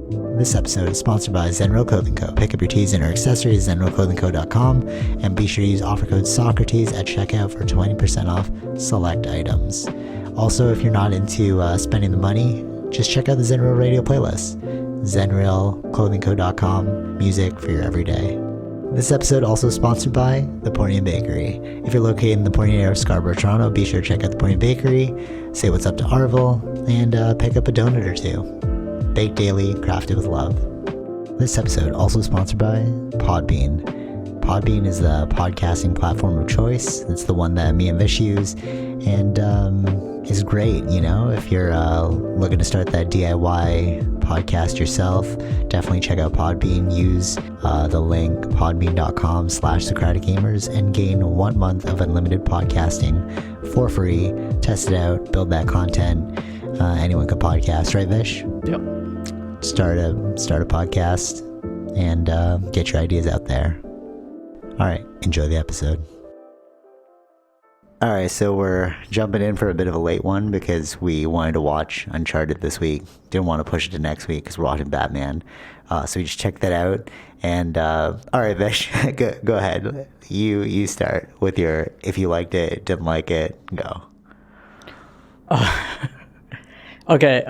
This episode is sponsored by Zenro Clothing Co. Pick up your tees and or accessories at zenroclothingco.com and be sure to use offer code Socrates at checkout for 20% off select items. Also, if you're not into spending the money, just check out the Zenrail radio playlist. zenrailclothingco.com, music for your everyday. This episode also sponsored by The Portian Bakery. If you're located in the Portian area of Scarborough, Toronto, be sure to check out The Portian Bakery, say what's up to Arville, and pick up a donut or two. Baked daily, crafted with love. This episode also sponsored by Podbean. Podbean is the podcasting platform of choice. It's the one that me and Vish use, and is great, you know, if you're looking to start that DIY podcast yourself. Definitely check out Podbean. Use the link podbean.com/SocraticGamers and gain 1 month of unlimited podcasting for free. Test it out, build that content. Anyone can podcast, right, Vish? Yep. Start a podcast and get your ideas out there. All right, enjoy the episode. All right, so we're jumping in for a bit of a late one because we wanted to watch Uncharted this week. Didn't want to push it to next week because we're watching Batman. So we just checked that out. And all right, Vish, go ahead. You start with your, if you liked it, didn't like it, go. Okay,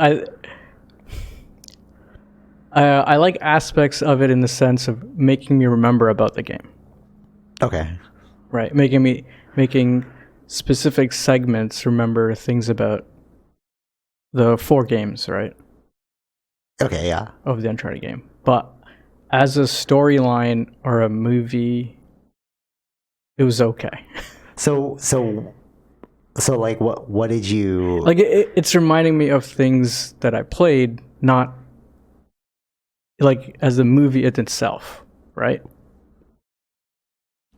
I like aspects of it in the sense of making me remember about the game. Okay. Right, making specific segments remember things about the 4 games, right? Okay, yeah. Of the Uncharted game. But as a storyline or a movie, it was okay. So like what did you like? It's reminding me of things that I played, not like as the movie itself, right?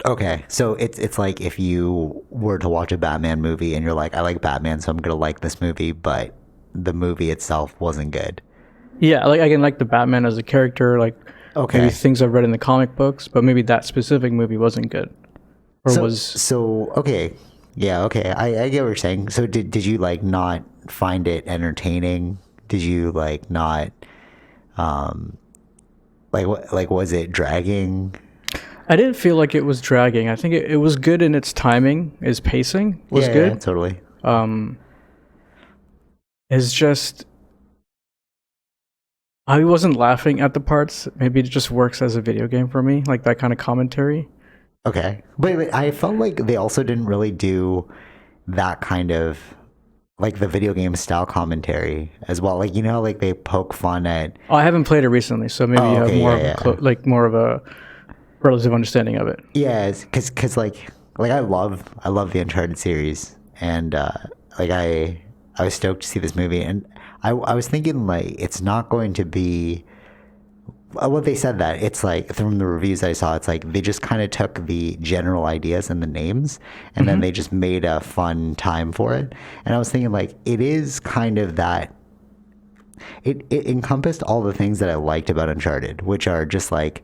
Okay, so it's like if you were to watch a Batman movie and you're like, I like Batman, so I'm gonna like this movie, but the movie itself wasn't good. Yeah, like I can like the Batman as a character, like maybe things I've read in the comic books, but maybe that specific movie wasn't good, or okay, yeah, okay, I get what you're saying. So did you like not find it entertaining? Did you like not, like was it dragging? I didn't feel like it was dragging. I think it was good in its timing. Its pacing was good. Yeah, totally. It's just I wasn't laughing at the parts. Maybe it just works as a video game for me, like that kind of commentary. Okay, but I felt like they also didn't really do that kind of like the video game style commentary as well. Like, you know, like they poke fun at. Oh, I haven't played it recently, so maybe you have more more of a relative understanding of it. Yeah, because like I love the Uncharted series, and like I was stoked to see this movie, and I was thinking like it's not going to be. Well, they said that it's like from the reviews I saw, it's like they just kind of took the general ideas and the names, and then they just made a fun time for it. And I was thinking like it is kind of that. It encompassed all the things that I liked about Uncharted, which are just like.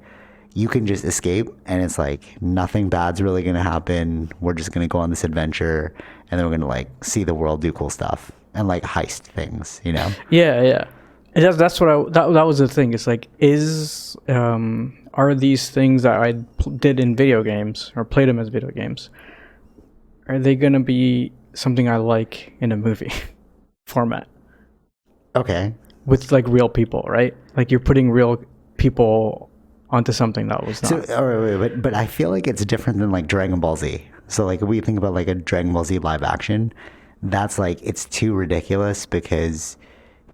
You can just escape, and it's like nothing bad's really gonna happen. We're just gonna go on this adventure, and then we're gonna like see the world, do cool stuff, and like heist things, you know? Yeah. That's what that was the thing. It's like, are these things that I did in video games or played them as video games? Are they gonna be something I like in a movie format? Okay. With like real people, right? Like you're putting real people onto something that was not. So, but I feel like it's different than like Dragon Ball Z. So like if we think about like a Dragon Ball Z live action, that's like it's too ridiculous because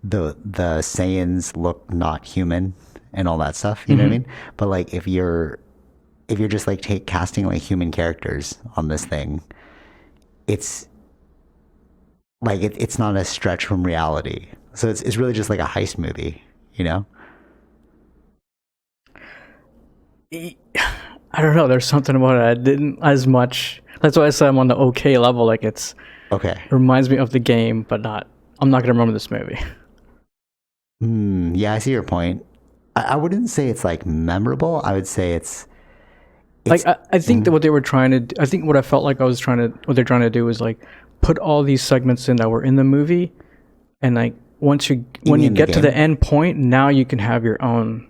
the Saiyans look not human and all that stuff. You know what I mean? But like if you're just like casting like human characters on this thing, it's like it's not a stretch from reality. So it's really just like a heist movie, you know? I don't know. There's something about it I didn't as much. That's why I said I'm on the okay level. Like it's okay. It reminds me of the game, but not. I'm not gonna remember this movie. Yeah, I see your point. I wouldn't say it's like memorable. I would say it's like I think that what they were trying to. I think what I felt like I was trying to. What they're trying to do is like put all these segments in that were in the movie, and like when you mean the get to the game? end point, now you can have your own.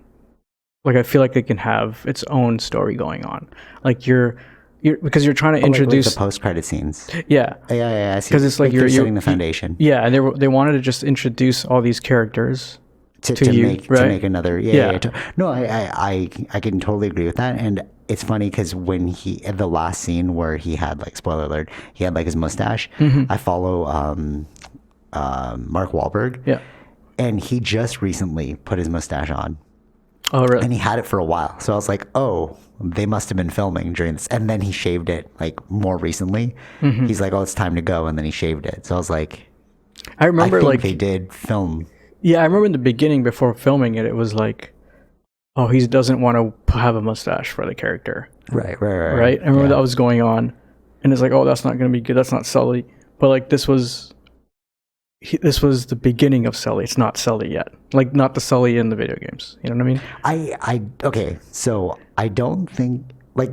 Like I feel like it can have its own story going on. Like you're because you're trying to introduce like the post-credit scenes. yeah. Yeah. I see. Because it's like they're you're setting the foundation Yeah, and they wanted to just introduce all these characters to you, right? to make another. No, I can totally agree with that. And it's funny because when in the last scene where he had, like, spoiler alert, he had like his mustache. I follow Mark Wahlberg. Yeah. And he just recently put his mustache on. Oh, really? And he had it for a while. So I was like, oh, they must have been filming during this. And then he shaved it, like, more recently. He's like, oh, it's time to go. And then he shaved it. So I was like, I remember, think like, they did film. Yeah, I remember in the beginning before filming it, it was like, oh, he doesn't want to have a mustache for the character. Right. I remember that was going on. And it's like, oh, that's not going to be good. That's not Sully. But, like, this was the beginning of Sully. It's not Sully yet. Like, not the Sully in the video games. You know what I mean? Okay, so I don't think, like,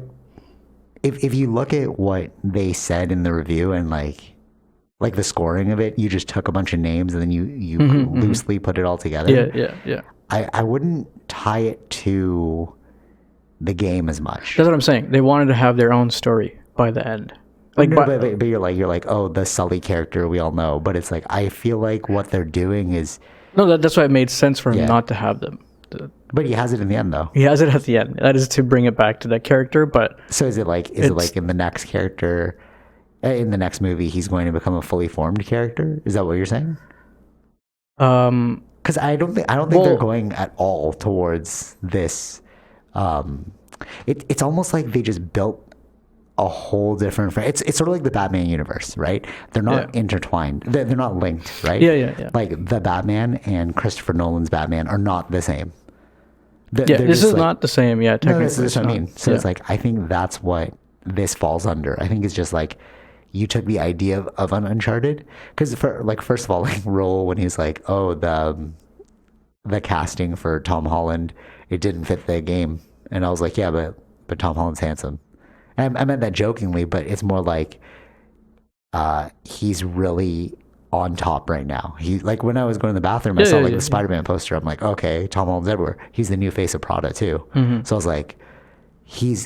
if you look at what they said in the review and like the scoring of it, you just took a bunch of names and then you loosely put it all together. Yeah. I wouldn't tie it to the game as much. That's what I'm saying. They wanted to have their own story by the end. Like, no, but you're like, oh, the Sully character we all know, but it's like I feel like what they're doing is that's why it made sense for him not to have them. But he has it in the end, though. He has it at the end. That is to bring it back to that character. But so is it like in the next character, in the next movie, he's going to become a fully formed character? Is that what you're saying? Because I don't think they're going at all towards this. It's almost like they just built a whole different. It's sort of like the Batman universe, right? They're not intertwined. They're not linked, right? Yeah. Like the Batman and Christopher Nolan's Batman are not the same. This is not the same. Yeah, technically. No, that's what I mean. So it's like I think that's what this falls under. I think it's just like you took the idea of an Uncharted because first of all, like Roll when he's like, oh, the casting for Tom Holland, it didn't fit the game, and I was like, yeah, but Tom Holland's handsome. And I meant that jokingly, but it's more like he's really on top right now. He like when I was going to the bathroom, I saw the Spider-Man poster. I'm like, okay, Tom Holland's everywhere. He's the new face of Prada too. So I was like,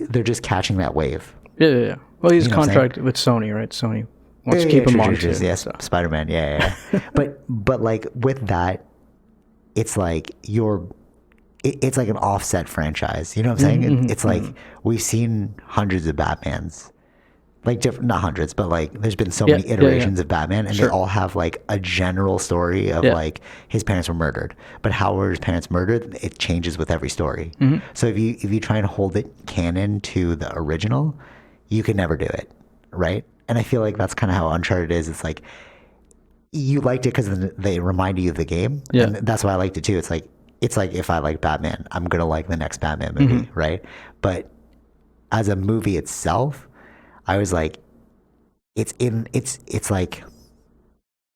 they're just catching that wave. Yeah. Well, he's contracted with Sony, right? Sony wants to keep him on. Yes, Spider-Man. Yeah. but like with that, it's like it's like an offset franchise. You know what I'm saying? It's like we've seen hundreds of Batmans, like different, not hundreds, but like there's been so many iterations of Batman, and they all have like a general story of like his parents were murdered. But how were his parents murdered? It changes with every story. So if you try and hold it canon to the original, you can never do it, right? And I feel like that's kind of how Uncharted is. It's like you liked it because they reminded you of the game, and that's why I liked it too. It's like if I like Batman, I'm gonna like the next Batman movie, right? But as a movie itself, I was like, it's like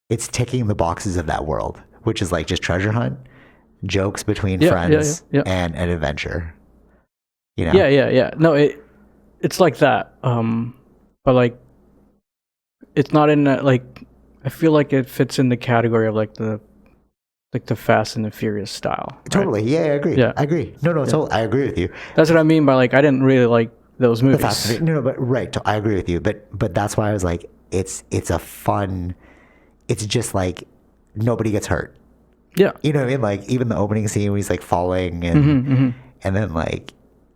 it's ticking the boxes of that world, which is like just treasure hunt, jokes between friends, and an adventure. You know? Yeah. No, it's like that. But like, it's not in that, like. I feel like it fits in the category of like the Fast and the Furious style. Right? Totally. Yeah, I agree. Yeah. I agree. No, totally. I agree with you. That's what I mean by like I didn't really like those movies. No, but right. I agree with you. But that's why I was like, it's a fun. It's just like nobody gets hurt. Yeah. You know what I mean? Like even the opening scene when he's like falling and then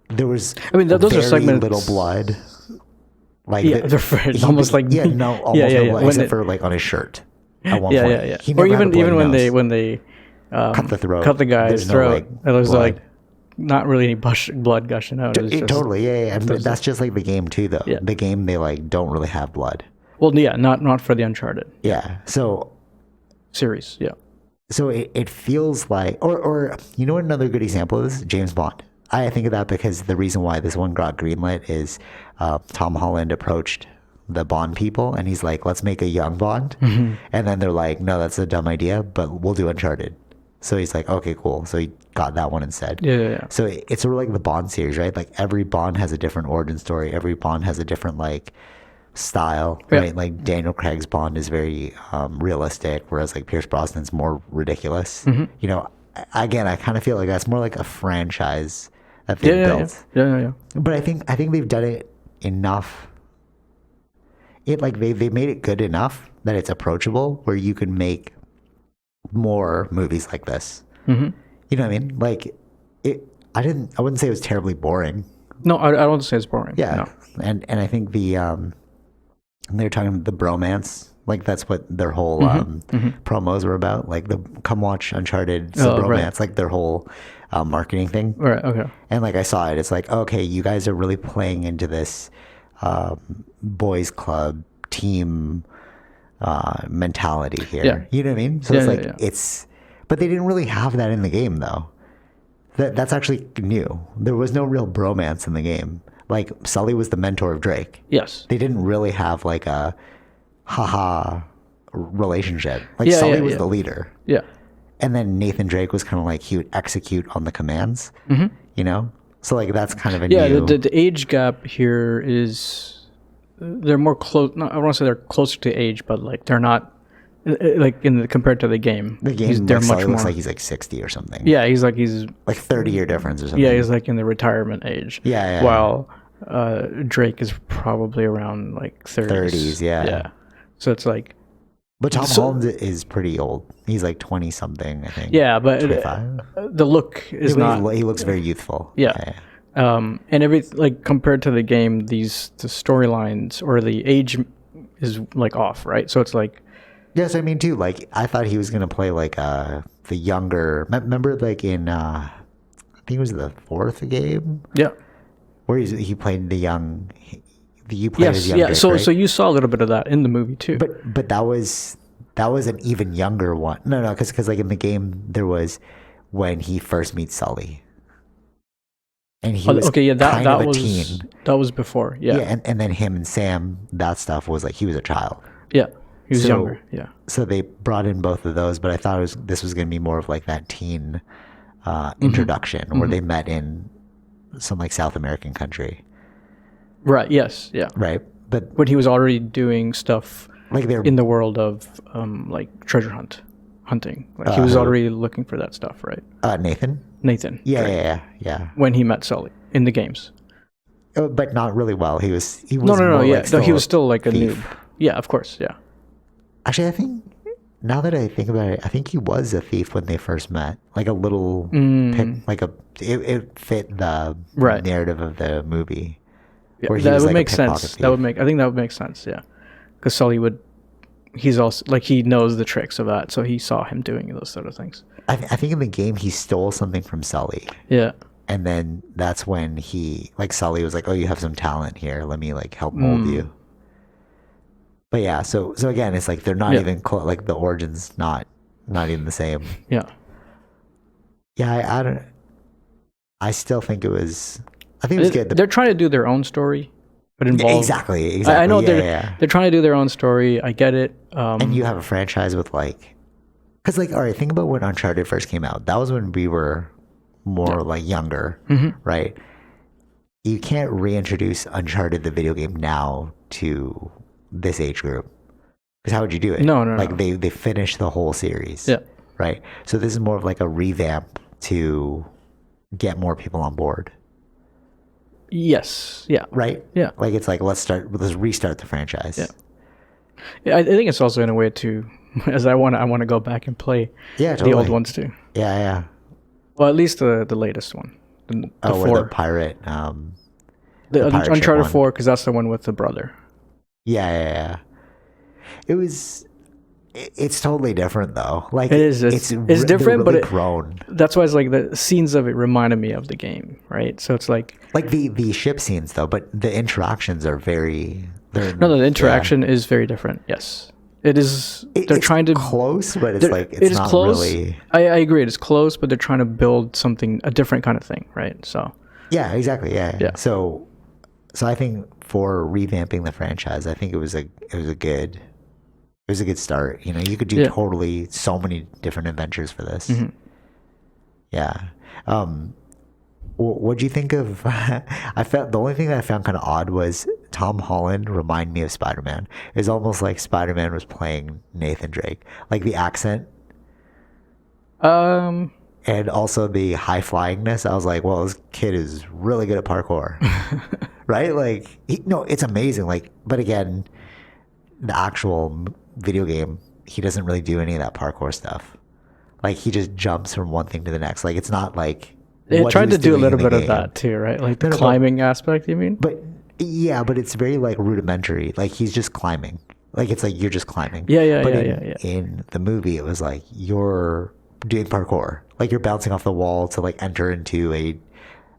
there was those are segments. Little blood. Like they're almost like almost no blood, except for like on his shirt. At one point. Yeah. Or even when they cut the throat, cut the guy's throat, it was like not really any blood gushing out. Totally, yeah. And that's just like the game too, though. Yeah. The game they like don't really have blood. Well, yeah, not for the Uncharted. Yeah. So series, yeah. So it feels like, or you know what another good example is? James Bond. I think of that because the reason why this one got greenlit is Tom Holland approached the Bond people and he's like, let's make a young Bond. And then they're like, no, that's a dumb idea, but we'll do Uncharted. So he's like, okay, cool. So he got that one instead. Yeah. So it's sort of like the Bond series, right? Like every Bond has a different origin story. Every Bond has a different like style, Yeah. right? Like Daniel Craig's Bond is very realistic, whereas like Pierce Brosnan's more ridiculous. You know, again, I kind of feel like that's more like a franchise that they've Yeah, built. yeah. But I think they've done it enough. It like they made it good enough that it's approachable, where you can make more movies like this. You know what I mean? Like it. I wouldn't say it was terribly boring. No, I don't say it's boring. Yeah, No. and I think they're talking about the bromance. Like that's what their whole promos were about. Like the come watch Uncharted, it's the bromance. Right. Like their whole marketing thing. Right. Okay. And like I saw it, it's like, okay, you guys are really playing into this boys club team mentality here. Yeah. You know what I mean? So it's like it's, but they didn't really have that in the game though. That's actually new. There was no real bromance in the game. Like Sully was the mentor of Drake. Yes. They didn't really have like a haha relationship. Like Sully was the leader. Yeah. And then Nathan Drake was kind of like he would execute on the commands. You know? So like that's kind of a new... the age gap here is they're more close. No, I don't want to say they're closer to age, but like they're not like compared to the game. The game they're much looks like he's like 60 or something. Yeah, he's like 30-year difference or something. Yeah, he's like in the retirement age. Yeah. While Drake is probably around like 30s. Yeah. So it's like. But Tom Holland is pretty old. He's like 20 something, I think. Yeah, but 25. The look is not. He looks very youthful. Yeah. And like compared to the game, the storylines or the age is like off, right? So it's like. Yes, I mean too. Like I thought he was gonna play like the younger. Remember, like in I think it was the fourth game. Yeah, where he played the young. You played as young. Yeah. Drake, So right? so you saw a little bit of that in the movie too. But that was an even younger one. No, because like in the game there was when he first meets Sully. And he was that a was teen. That was before. Yeah. And then him and Sam, that stuff was like he was a child. Yeah. He was younger, yeah. So they brought in both of those, but I thought this was going to be more of like that teen introduction where they met in some like South American country. Right, yes, yeah. Right, but when he was already doing stuff like they're in the world of like treasure hunting. Like he was already looking for that stuff, right? Nathan? Yeah. When he met Sully in the games. But not really well. He was No, yeah. Like he was still like a thief. noob. Yeah, of course, yeah. Actually, I think now that I think about it, I think he was a thief when they first met. Like a little pick, it fit the narrative of the movie. Yeah, that would make sense. I think that would make sense. Yeah, because Sully he's also like he knows the tricks of that, so he saw him doing those sort of things. I think in the game he stole something from Sully. Yeah. And then that's when Sully was like, "Oh, you have some talent here. Let me like help mold you." But yeah, so again, it's like they're not even close. Like the origins, not even the same. Yeah. Yeah, I don't. I still think it was. I think it was good. They're trying to do their own story, but involved. Exactly. I know they're trying to do their own story. I get it. And you have a franchise with because all right, think about when Uncharted first came out. That was when we were more like younger, right? You can't reintroduce Uncharted the video game now to this age group, because how would you do it? No. They finished the whole series. Yeah. Right. So this is more of like a revamp to get more people on board. Yes. Yeah. Right. Yeah. Like it's like let's restart the franchise. Yeah. I think it's also in a way to, as I want to go back and play the old ones too. Yeah. Well, at least the latest one. The the pirate. The Uncharted 4, because that's the one with the brother. Yeah. It's totally different though. Like it is. It's different, really but grown. That's why it's like the scenes of it reminded me of the game, right? So it's like the ship scenes though, but the interactions are very. The interaction is very different. Yes, it is. They're trying to close, but it's not close. Really. I agree. It is close, but they're trying to build a different kind of thing, right? So. Yeah. Exactly. Yeah. So I think for revamping the franchise, I think it was a good start. You know, you could do totally so many different adventures for this. Yeah. What do you think of? I felt the only thing that I found kind of odd was Tom Holland reminded me of Spider-Man. It's almost like Spider-Man was playing Nathan Drake. Like the accent Um, and also the high flyingness. I was like, well, this kid is really good at parkour. Right? Like, no, it's amazing. Like, but again, the actual video game, he doesn't really do any of that parkour stuff. Like, he just jumps from one thing to the next. Like, it's not like they what he tried to was do a doing in little the bit of game. that too, right? Like the No, no, climbing aspect, you mean? But yeah, but it's very like rudimentary. Like, he's just climbing. Like, it's like you're just climbing. Yeah, But yeah. in the movie, it was like you're doing parkour. Like, you're bouncing off the wall to like enter into a.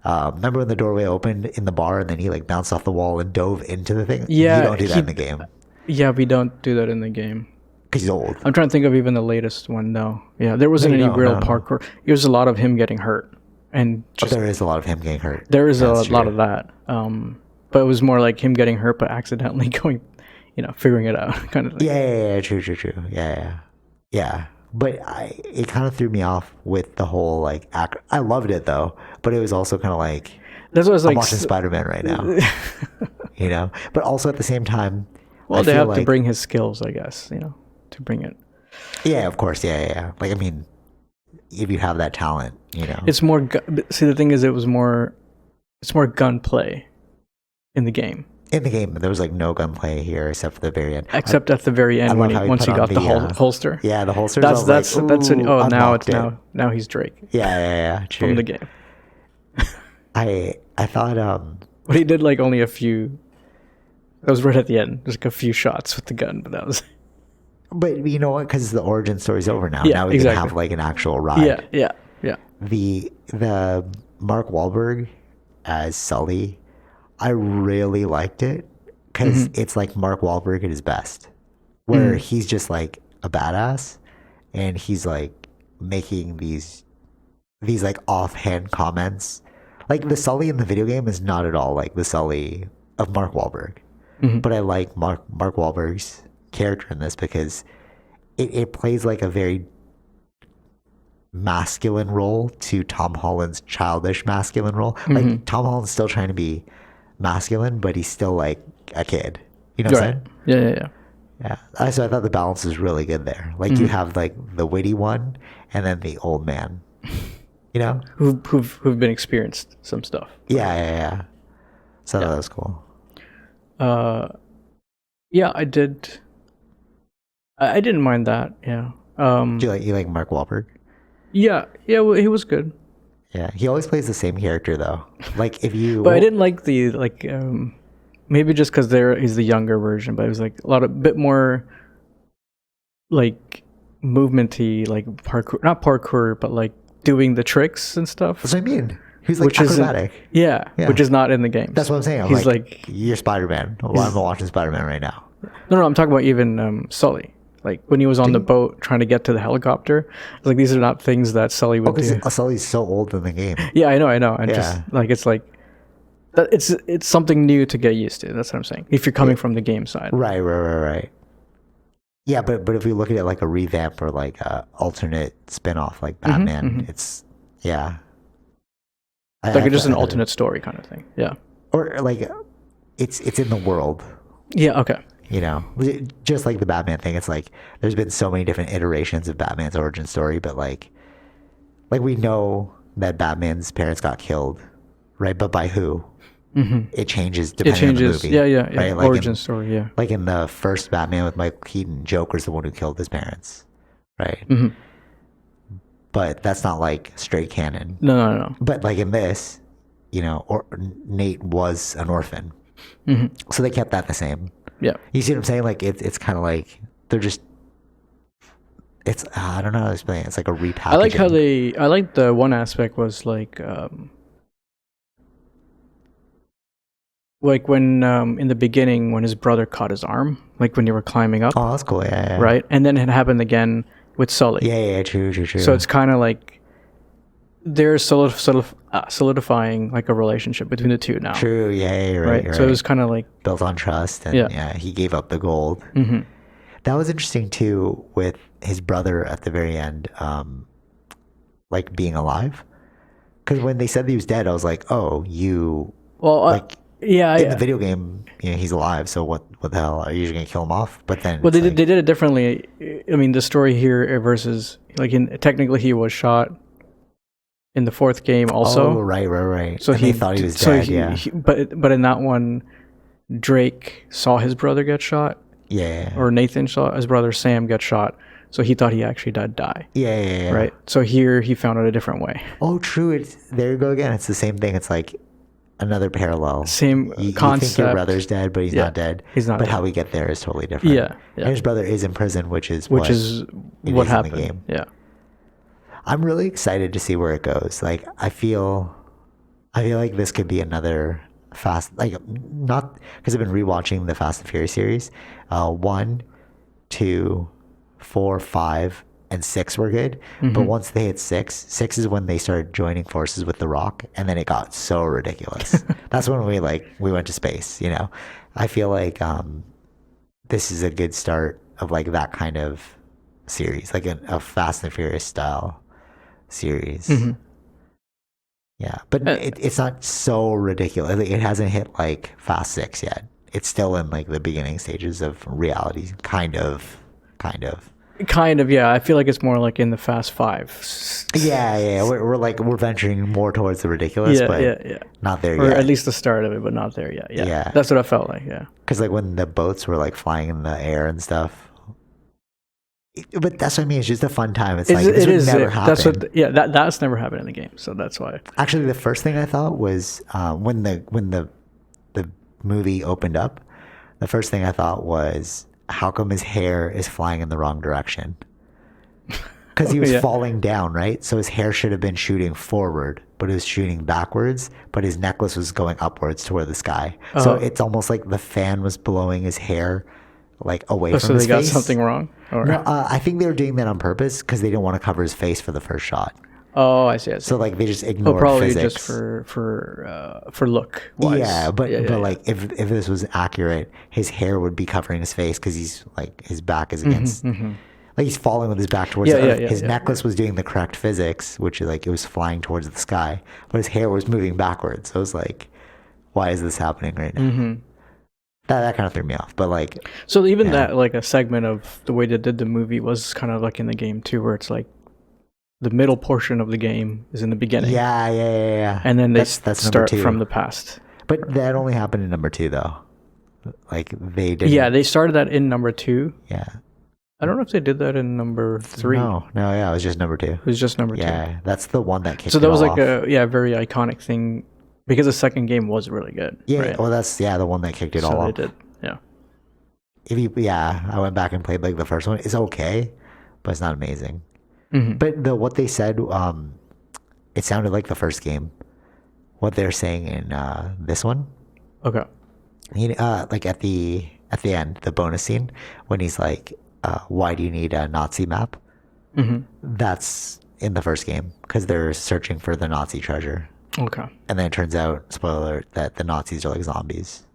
Remember when the doorway opened in the bar and then he like bounced off the wall and dove into the thing? Yeah, You don't do that in the game Yeah, we don't do that in the game. because he's old. I'm trying to think of even the latest one. No, yeah, there wasn't No, any real no. parkour. It was a lot of him getting hurt, and But just there is a lot of him getting hurt. there is a That's lot true. of that. But it was more like him getting hurt, but accidentally going, figuring it out, kind of thing. Yeah, true. Yeah. But it kind of threw me off with the whole like I loved it though, but it was also kind of like That's what I was I'm like. watching Spider-Man right now, But also at the same time, Well, I they feel have like, to bring his skills, I guess, to bring it. Yeah, of course, yeah. Like I mean, if you have that talent, It's more. See, the thing is, it's more gunplay in the game. In the game, there was like no gunplay here except for the very end. Except at the very end love how once he put on got the holster. Yeah, the holsters. That's when, unlocked it. now he's Drake Yeah, true. from the game. I thought But he did like only a few. That was right at the end. There's like a few shots with the gun, but that was. but you know what? Because the origin story's over now. Yeah, Now we exactly. can have like an actual ride. Yeah. The Mark Wahlberg as Sully, I really liked it because it's like Mark Wahlberg at his best, where he's just like a badass, and he's like making these like offhand comments. Like the Sully in the video game is not at all like the Sully of Mark Wahlberg, but I like Mark Wahlberg's character in this because it plays like a very masculine role to Tom Holland's childish masculine role. Like Tom Holland's still trying to be masculine, but he's still like a kid. You know what I'm saying? Yeah. Yeah. So I thought the balance was really good there. Like you have like the witty one and then the old man. Who've been experienced some stuff. Yeah. So that was cool. Yeah, I did. I didn't mind that. Yeah. Do you like Mark Wahlberg? Yeah. Well, he was good. Yeah. He always plays the same character though. Like if you. But I didn't like the maybe just because he's the younger version, but it was like a bit more like movementy, like parkour, not parkour, but like doing the tricks and stuff. That's what I mean. He's like acrobatic. Yeah, which is not in the game. That's what I'm saying. I'm He's like you're Spider-Man. Well, I'm watching Spider-Man right now. No, I'm talking about even Sully. Like when he was on the boat trying to get to the helicopter, I was like these are not things that Sully would do. Because Sully's so old in the game. Yeah, I know. And Yeah. just like it's something new to get used to. That's what I'm saying. If you're coming from the game side. Right. Yeah, but if we look at it like a revamp or like a alternate spin-off like Batman, it's Like just an alternate story kind of thing. Yeah. Or like it's in the world. Yeah, okay. Just like the Batman thing, it's like there's been so many different iterations of Batman's origin story, but like we know that Batman's parents got killed, right? But by who? It changes depending on the movie. Yeah. Right? Like origin story, yeah. Like in the first Batman with Michael Keaton, Joker's the one who killed his parents, right? But that's not like straight canon. No. But like in this, or Nate was an orphan, so they kept that the same. Yeah. You see what I'm saying? Like it's kind of like they're just. It's I don't know how to explain it. It's like a repackaging. I like how I like the one aspect was like when in the beginning when his brother caught his arm, like when you were climbing up. Oh, that's cool. Yeah. Right, and then it happened again with Sully. Yeah. True. So it's kind of like they're solidifying like a relationship between the two now. True. Yeah. Right. So it was kind of like built on trust, and he gave up the gold. That was interesting too with his brother at the very end, like being alive. Because when they said that he was dead, I was like, oh, you. Well, like Yeah, In the yeah. video game, he's alive. So what the hell are you just gonna kill him off? But then Well, it's they did it differently. I mean, the story here versus like technically he was shot in the fourth game also. oh right. So And they thought he was dead. Yeah. But in that one, Drake saw his brother get shot, Yeah. or Nathan saw his brother Sam get shot. So he thought he actually did die. Yeah. Right. So here he found it a different way. Oh, true. There you go again. It's the same thing. It's like another parallel. Same You concept. think your brother's dead, but he's not dead. He's not But dead. how we get there is totally different. Yeah. And his brother is in prison, which is Which what is it what is happened. in the game. Yeah. I'm really excited to see where it goes. Like I feel like this could be another fast, like not because I've been rewatching the Fast and Furious series. 1, 2, 4, 5, and 6 were good. But once they hit 6 is when they started joining forces with The Rock, and then it got so ridiculous. That's when we went to space. I feel like this is a good start of like that kind of series, like a Fast and Furious style series. Yeah, but it's not so ridiculous. Like, it hasn't hit like Fast 6 yet. It's still in like the beginning stages of reality, kind of. Yeah. I feel like it's more like in the Fast 5. Yeah. We're venturing more towards the ridiculous, but not there or yet. at least the start of it, but not there yet. Yeah. That's what I felt like. Yeah. Because like when the boats were like flying in the air and stuff. But that's what I mean. It's just a fun time. It's like this would never happen. That's never happened in the game, so that's why. Actually, the first thing I thought was when the movie opened up, the first thing I thought was, how come his hair is flying in the wrong direction? Because he was falling down, right? So his hair should have been shooting forward, but it was shooting backwards. But his necklace was going upwards toward the sky. So it's almost like the fan was blowing his hair like away from his face. So they got something wrong? Or? No, I think they were doing that on purpose because they didn't want to cover his face for the first shot. Oh, I see. So like they just ignored probably physics. just for look wise. Yeah, but like if this was accurate, his hair would be covering his face because he's like his back is against. Like he's falling with his back towards the earth. His necklace was doing the correct physics, which is like it was flying towards the sky, but his hair was moving backwards. So it was like, why is this happening right now? That kind of threw me off. But like, so even that like a segment of the way they did the movie was kind of like in the game too, where it's like the middle portion of the game is in the beginning. Yeah. And then they that's start 2. from the past. But that only happened in number 2 though. Like they did. Yeah, they started that in number 2. Yeah. I don't know if they did that in number 3. No, yeah, it was just number 2. It was just number 2. Yeah, that's the one that kicked. So that was like off. a very iconic thing because the second game was really good. Yeah, right? well, that's the one that kicked it all off. They did. Yeah. I went back and played like the first one. It's okay, but it's not amazing. Mm-hmm. But what they said, it sounded like the first game. What they're saying in this one, Okay. like at the end, the bonus scene when he's like, "Why do you need a Nazi map?" Mm-hmm. That's in the first game because they're searching for the Nazi treasure. Okay. And then it turns out, spoiler alert, that the Nazis are like zombies.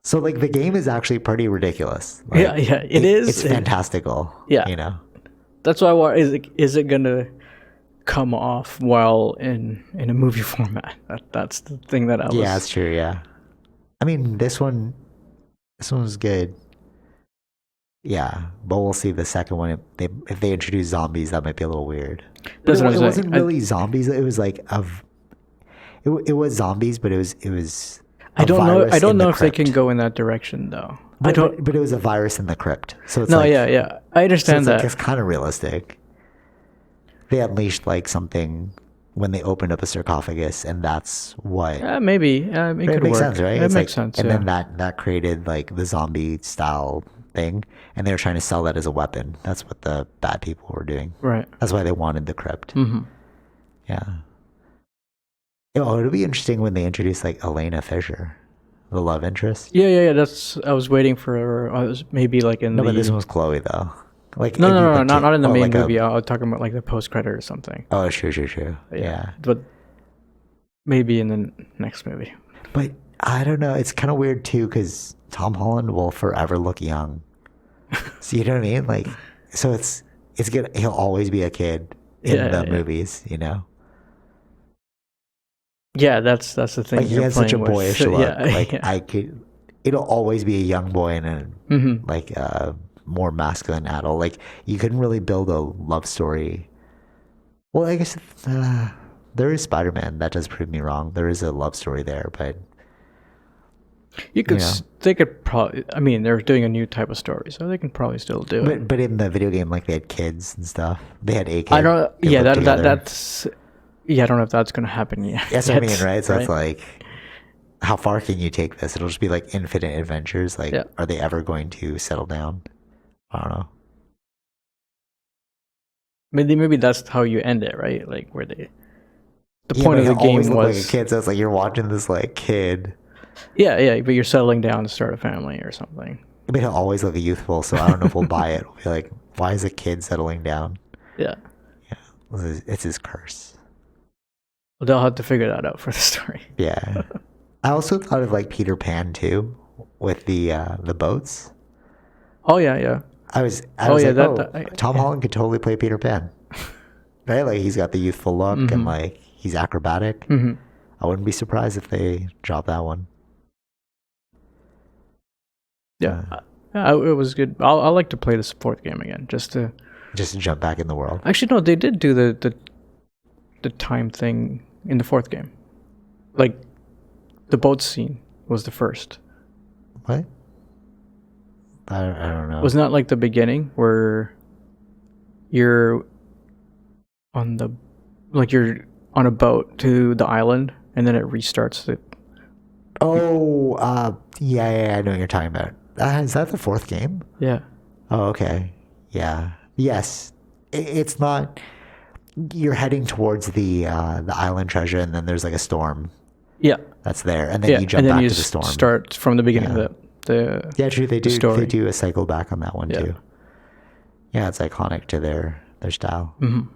So like the game is actually pretty ridiculous. Like, it is. It's fantastical. Yeah. That's why. Is it gonna come off while in a movie format? That's the thing that I was. Yeah, that's true. Yeah. I mean, this one was good. Yeah, but we'll see the second one. If they introduce zombies, that might be a little weird. But it wasn't really zombies. It was like it was zombies, but it was. I don't know. I don't know if they can go in that direction though. But it was a virus in the crypt, so it's yeah. I understand that. It's kind of realistic. They unleashed like something when they opened up a sarcophagus, and that's what. Maybe it could makes work. sense, right? It makes sense. And then that created like the zombie style thing, and they were trying to sell that as a weapon. That's what the bad people were doing. Right. That's why they wanted the crypt. Mm-hmm. Yeah. It'll be interesting when they introduce like Elena Fisher, the love interest. Yeah. That's. I was waiting for. I was maybe like in. No, but this one was Chloe though. Like no, not in the main like movie. I was talking about like the post credit or something. Oh, true. Yeah. But maybe in the next movie. But I don't know. It's kind of weird too because Tom Holland will forever look young. So you know what I mean? Like, so it's good. He'll always be a kid in the movies. You know. Yeah, that's the thing. Like he you're has such a playing with. boyish look. Yeah, Like yeah. it'll always be a young boy and a like a more masculine adult. Like you couldn't really build a love story. Well, I guess there is Spider-Man. That does prove me wrong. There is a love story there, but You could, you know, they could probably. I mean, they're doing a new type of story, so they can probably still do it. but in the video game, like they had kids and stuff. They had a kid. I don't. They Yeah, lived together. that's. Yeah, I don't know if that's gonna happen yet. That's what I mean, right? So right? it's like, how far can you take this? It'll just be like infinite adventures. Like, Yeah. are they ever going to settle down? I don't know. Maybe that's how you end it, right? Like where they. The Yeah, point but of the he always game looked was. like a kid, so it's like you're watching this like kid. Yeah, but you're settling down to start a family or something. But he'll always look youthful, so I don't know if we'll buy it. We'll be like, why is a kid settling down? Yeah. Yeah, it's his curse. Well, they'll have to figure that out for the story. Yeah. I also thought of like Peter Pan too, with the boats. Oh yeah. I was Oh, yeah, like, Tom yeah. Holland could totally play Peter Pan. Right? Like he's got the youthful look and like he's acrobatic. Mm-hmm. I wouldn't be surprised if they dropped that one. Yeah. Yeah, it was good. I like to play the fourth game again, just to. Just to jump back in the world. Actually, no, they did do the time thing in the fourth game. Like, the boat scene was the first. What? I don't know. Wasn't that like the beginning where you're you're on a boat to the island and then it restarts it? Oh, yeah, I know what you're talking about. Is that the fourth game? Yeah. Oh, okay. Yeah. Yes. It's not. You're heading towards the island treasure, and then there's like a storm Yeah. that's there, and then you jump and then back you to the storm. start from the beginning Yeah. of the Yeah, true. They do. story. They do a cycle back on that one Yeah. too. Yeah, it's iconic to their style. Mhm.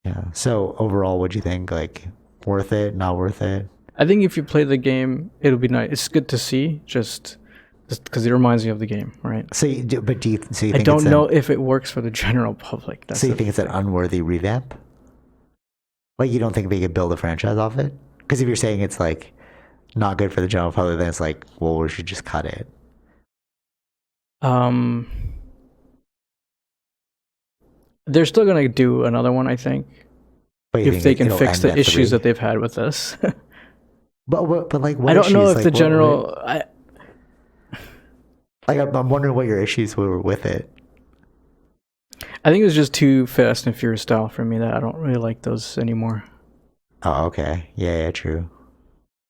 Yeah. So overall, what'd you think? Like, worth it? Not worth it? I think if you play the game, it'll be nice. It's good to see, just because it reminds you of the game, right? So, you do, but do you? So you I think don't it's know if it works for the general public. That's So you the think it's an unworthy revamp? Like you don't think they could build a franchise off it? Because if you're saying it's like not good for the general public, then it's like, well, we should just cut it. They're still gonna do another one, I think, But you if think they can it'll fix end the at issues 3? that they've had with this. But like, what I don't know issues? if Like, the what- general. like, I'm wondering what your issues were with it. I think it was just too Fast and Furious style for me that I don't really like those anymore. Oh, okay. Yeah, true.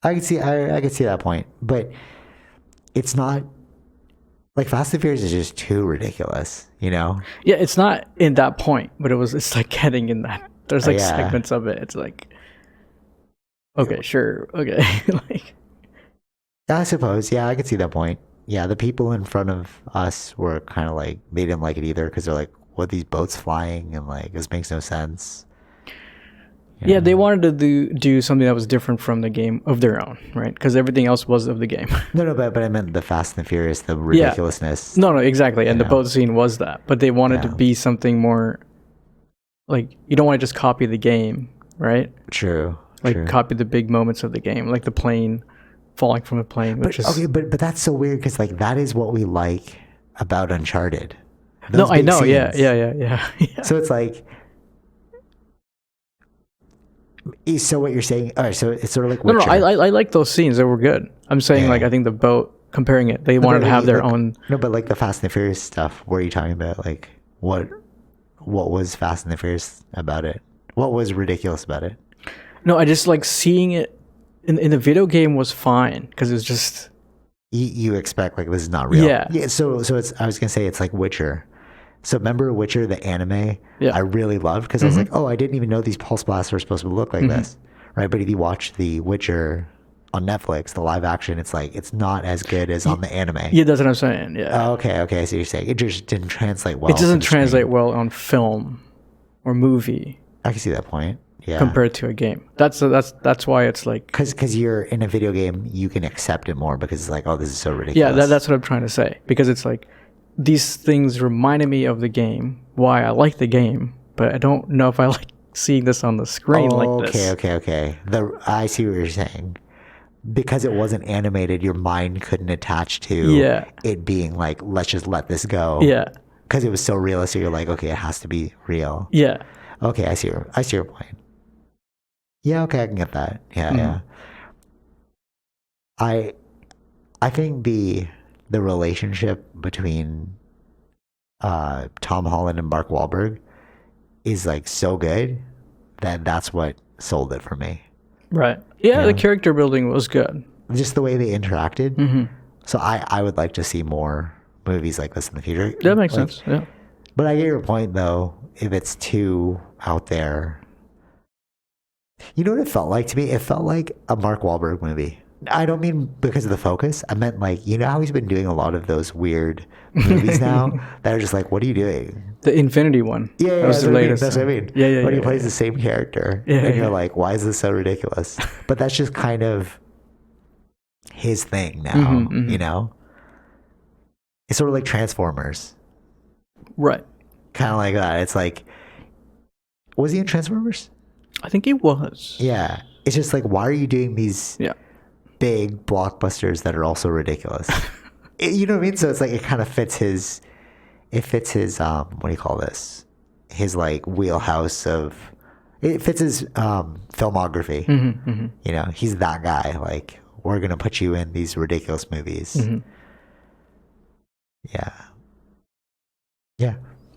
I can see. I can see that point, but it's not like Fast and Furious is just too ridiculous. You know? Yeah, it's not in that point, but it's like getting in that. There's like Yeah. segments of it. It's like, okay, sure, okay, like. I suppose. Yeah, I can see that point. Yeah, the people in front of us were kind of like they didn't like it either because they're like, "What these boats flying?" and like this makes no sense. You Yeah, know? they wanted to do something that was different from the game of their own, right? Because everything else was of the game. No, but I meant the Fast and the Furious, the ridiculousness. No, exactly. And the Yeah. boat scene was that. But they wanted to Yeah. be something more like you don't want to just copy the game, right? True. Like true. copy the big moments of the game, like the plane falling from a plane, which But, is okay, but that's so weird because like that is what we like about Uncharted. No, Those I big know. Yeah. scenes. So it's like, so what you're saying? All right, so it's sort of like No, Witcher. I like those scenes. They were good. I'm saying Yeah. like I think the boat comparing it, they No, wanted but to have their like- own. No, but like the Fast and the Furious stuff. What are you talking about? Like what was Fast and the Furious about it? What was ridiculous about it? No, I just like seeing it in the video game was fine because it's just You expect like this is not real. Yeah. Yeah. So it's I was gonna say it's like Witcher. So remember Witcher, the anime? Yeah. I really loved because I was like, oh, I didn't even know these pulse blasts were supposed to look like this, right? But if you watch the Witcher on Netflix, the live action, it's like it's not as good as on the anime. yeah, that's what I'm saying. Yeah, Oh, okay. So you're saying it just didn't translate well. it to doesn't the screen. translate well on film or movie I can see that point. Yeah. compared to a game. That's why it's like Because you're in a video game, you can accept it more because it's like, oh, this is so ridiculous. yeah, that's what I'm trying to say because it's like these things reminded me of the game. Why I like the game, but I don't know if I like seeing this on the screen like this. Okay. I see what you're saying. Because it wasn't animated, your mind couldn't attach to it being like, let's just let this go. Yeah. Because it was so realistic, you're like, okay, it has to be real. Yeah. Okay, I see your point. Yeah, okay, I can get that. Yeah, yeah. I think the relationship between Tom Holland and Mark Wahlberg is like so good that that's what sold it for me. Right. Yeah, the character building was good. Just the way they interacted. So I would like to see more movies like this in the future. That makes sense. Yeah. But I get your point though. If it's too out there, you know what it felt like to me? It felt like a Mark Wahlberg movie. I don't mean because of the focus. I meant like, you know how he's been doing a lot of those weird movies now that are just like, what are you doing? The Infinity one. Yeah, that was the latest. That's what I mean. Yeah. When he plays the same character, and you're like, why is this so ridiculous? But that's just kind of his thing now, you know? It's sort of like Transformers. Right. Kind of like that. It's like, was he in Transformers? I think he was. Yeah. It's just like, why are you doing these big blockbusters that are also ridiculous? You know what I mean? So it's like, it kind of fits his, what do you call this? His like wheelhouse of, it fits his filmography. You know, he's that guy. Like, we're going to put you in these ridiculous movies. Yeah. Yeah.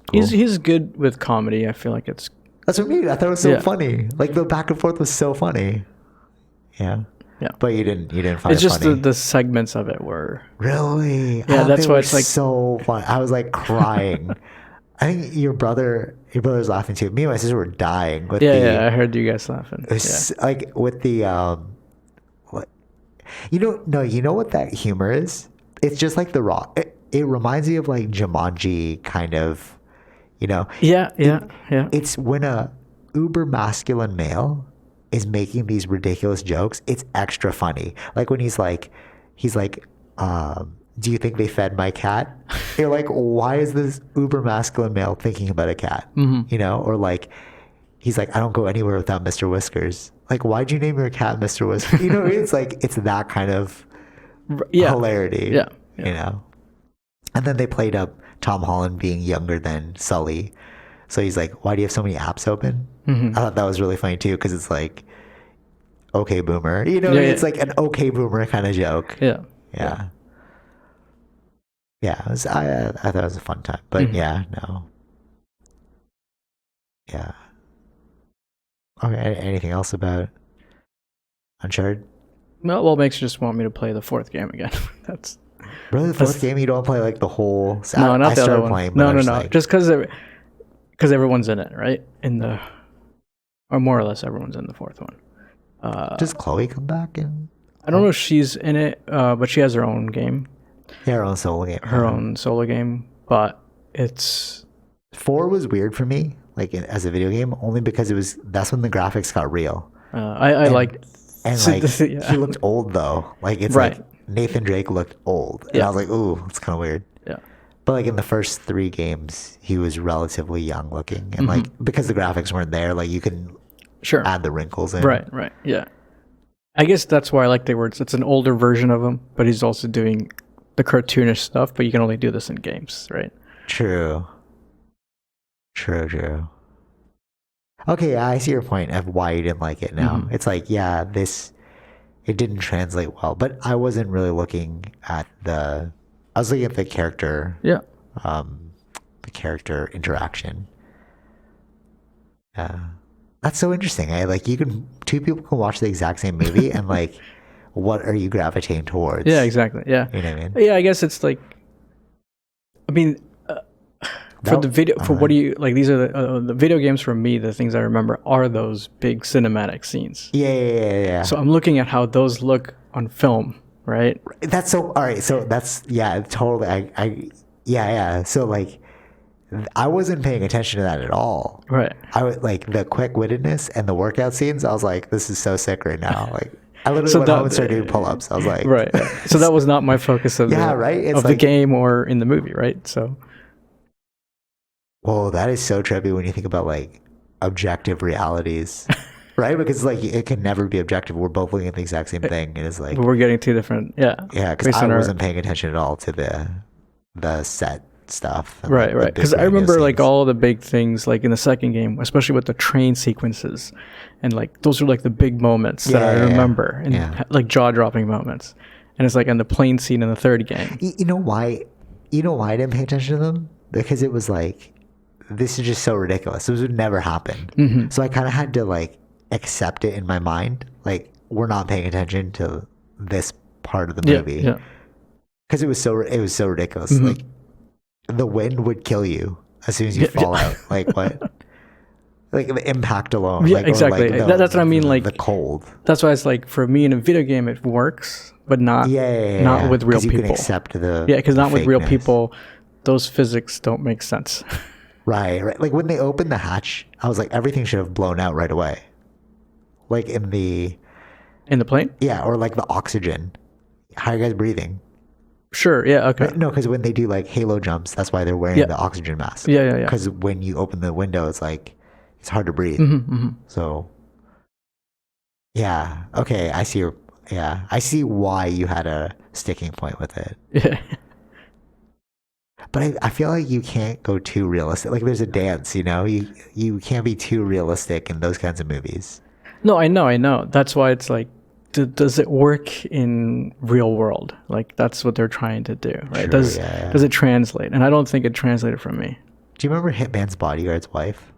Cool. He's good with comedy. I feel like it's... That's what I mean. I thought it was so funny. Like, the back and forth was so funny. Yeah. Yeah. But you didn't find it's it just funny. the segments of it were... Really? Yeah, that's why it's like... so fun. I was like crying. I think your brother's laughing too. Me and my sister were dying with I heard you guys laughing. Like with the what, you know what that humor is? It's just like The Rock. It reminds me of like Jumanji kind of, you know. Yeah. It's when a uber masculine male is making these ridiculous jokes, it's extra funny. Like when he's like do you think they fed my cat? You're like, why is this uber masculine male thinking about a cat? You know, or like, he's like, I don't go anywhere without Mr. Whiskers. Like, why'd you name your cat Mr. Whiskers? You know, it's like, it's that kind of hilarity. Yeah. You know? And then they played up Tom Holland being younger than Sully. So he's like, why do you have so many apps open? I thought that was really funny too, because it's like, okay, boomer. You know, it's like an okay, boomer kind of joke. Yeah. Yeah, I thought it was a fun time, but no. Yeah. Okay, anything else about Uncharted? Well, what makes you just want me to play the fourth game again? That's really the fourth game. You don't play like the whole. No, not the other one. Playing, no. Like, just because everyone's in it, right? Or more or less everyone's in the fourth one. Does Chloe come back in? I don't know if she's in it, but she has her own game. Yeah, her own solo game. Her own solo game, but it's... 4 was weird for me, like as a video game, only because that's when the graphics got real. I liked... And like, he looked old though. Like, it's like Nathan Drake looked old. And I was like, ooh, it's kind of weird. Yeah. But like in the first 3 games, he was relatively young looking. And like, because the graphics weren't there, like you can add the wrinkles in. Right, yeah. I guess that's why I like the words. It's an older version of him, but he's also doing the cartoonish stuff, but you can only do this in games, right? True. Okay, I see your point of why you didn't like it now. It's like, it didn't translate well, but I wasn't really looking at I was looking at the character. Yeah. The character interaction. That's so interesting. Like two people can watch the exact same movie and like, what are you gravitating towards? Yeah, exactly. Yeah. You know what I mean? Yeah, I guess it's like, I mean, for the video, for what do you, like, these are the video games for me, the things I remember are those big cinematic scenes. Yeah. So I'm looking at how those look on film, right? That's so, all right. So that's, totally. So like, I wasn't paying attention to that at all. Right. I would like the quick-wittedness and the workout scenes. I was like, this is so sick right now. Like, I literally went home and started doing pull-ups. I was like... Right. So that was not my focus of, the game or in the movie, right? So... Well, that is so trippy when you think about like... objective realities, right? Because like it can never be objective. We're both looking at the exact same thing, and it's like We're getting two different. Yeah. yeah, because based I on our- wasn't paying attention at all to the set stuff. and, Right, like, the right. big Because I grandiose remember like scenes. all the big things, like in the second game, especially with the train sequences, and like those are like the big moments that I Yeah, yeah, yeah. remember, and Yeah. like jaw-dropping moments. And it's like in the plane scene in the third game. You know why? You know why I didn't pay attention to them? Because it was like, this is just so ridiculous. This would never happen. Mm-hmm. So I kind of had to like accept it in my mind. Like, we're not paying attention to this part of the Yeah, movie yeah. because it was so ridiculous. Mhm. Like, the wind would kill you as soon as you Yeah, fall out. Like what? Like the impact alone. Yeah, like, or, exactly. Like, That's what I mean, like- the cold. That's why it's like for me in a video game it works, but not Yeah, not with real 'Cause you can people. accept the Yeah, because not with real fakeness. people, those physics don't make sense. Right. Like when they opened the hatch, I was like, everything should have blown out right away. Like in the In the plane? or like the oxygen. How are you guys breathing? Sure. Yeah. Okay. No, because when they do like halo jumps, that's why they're wearing Yeah. the oxygen mask. Yeah, yeah, yeah. Because when you open the window, it's like it's hard to breathe. Mm-hmm. So yeah, okay, I see your I see why you had a sticking point with it. Yeah. But I feel like you can't go too realistic. Like there's a dance, you know? You can't be too realistic in those kinds of movies. No, I know. That's why it's like, does it work in real world? Like that's what they're trying to do, right? True, Does it translate? And I don't think it translated from me. Do you remember Hitman's Bodyguard's wife?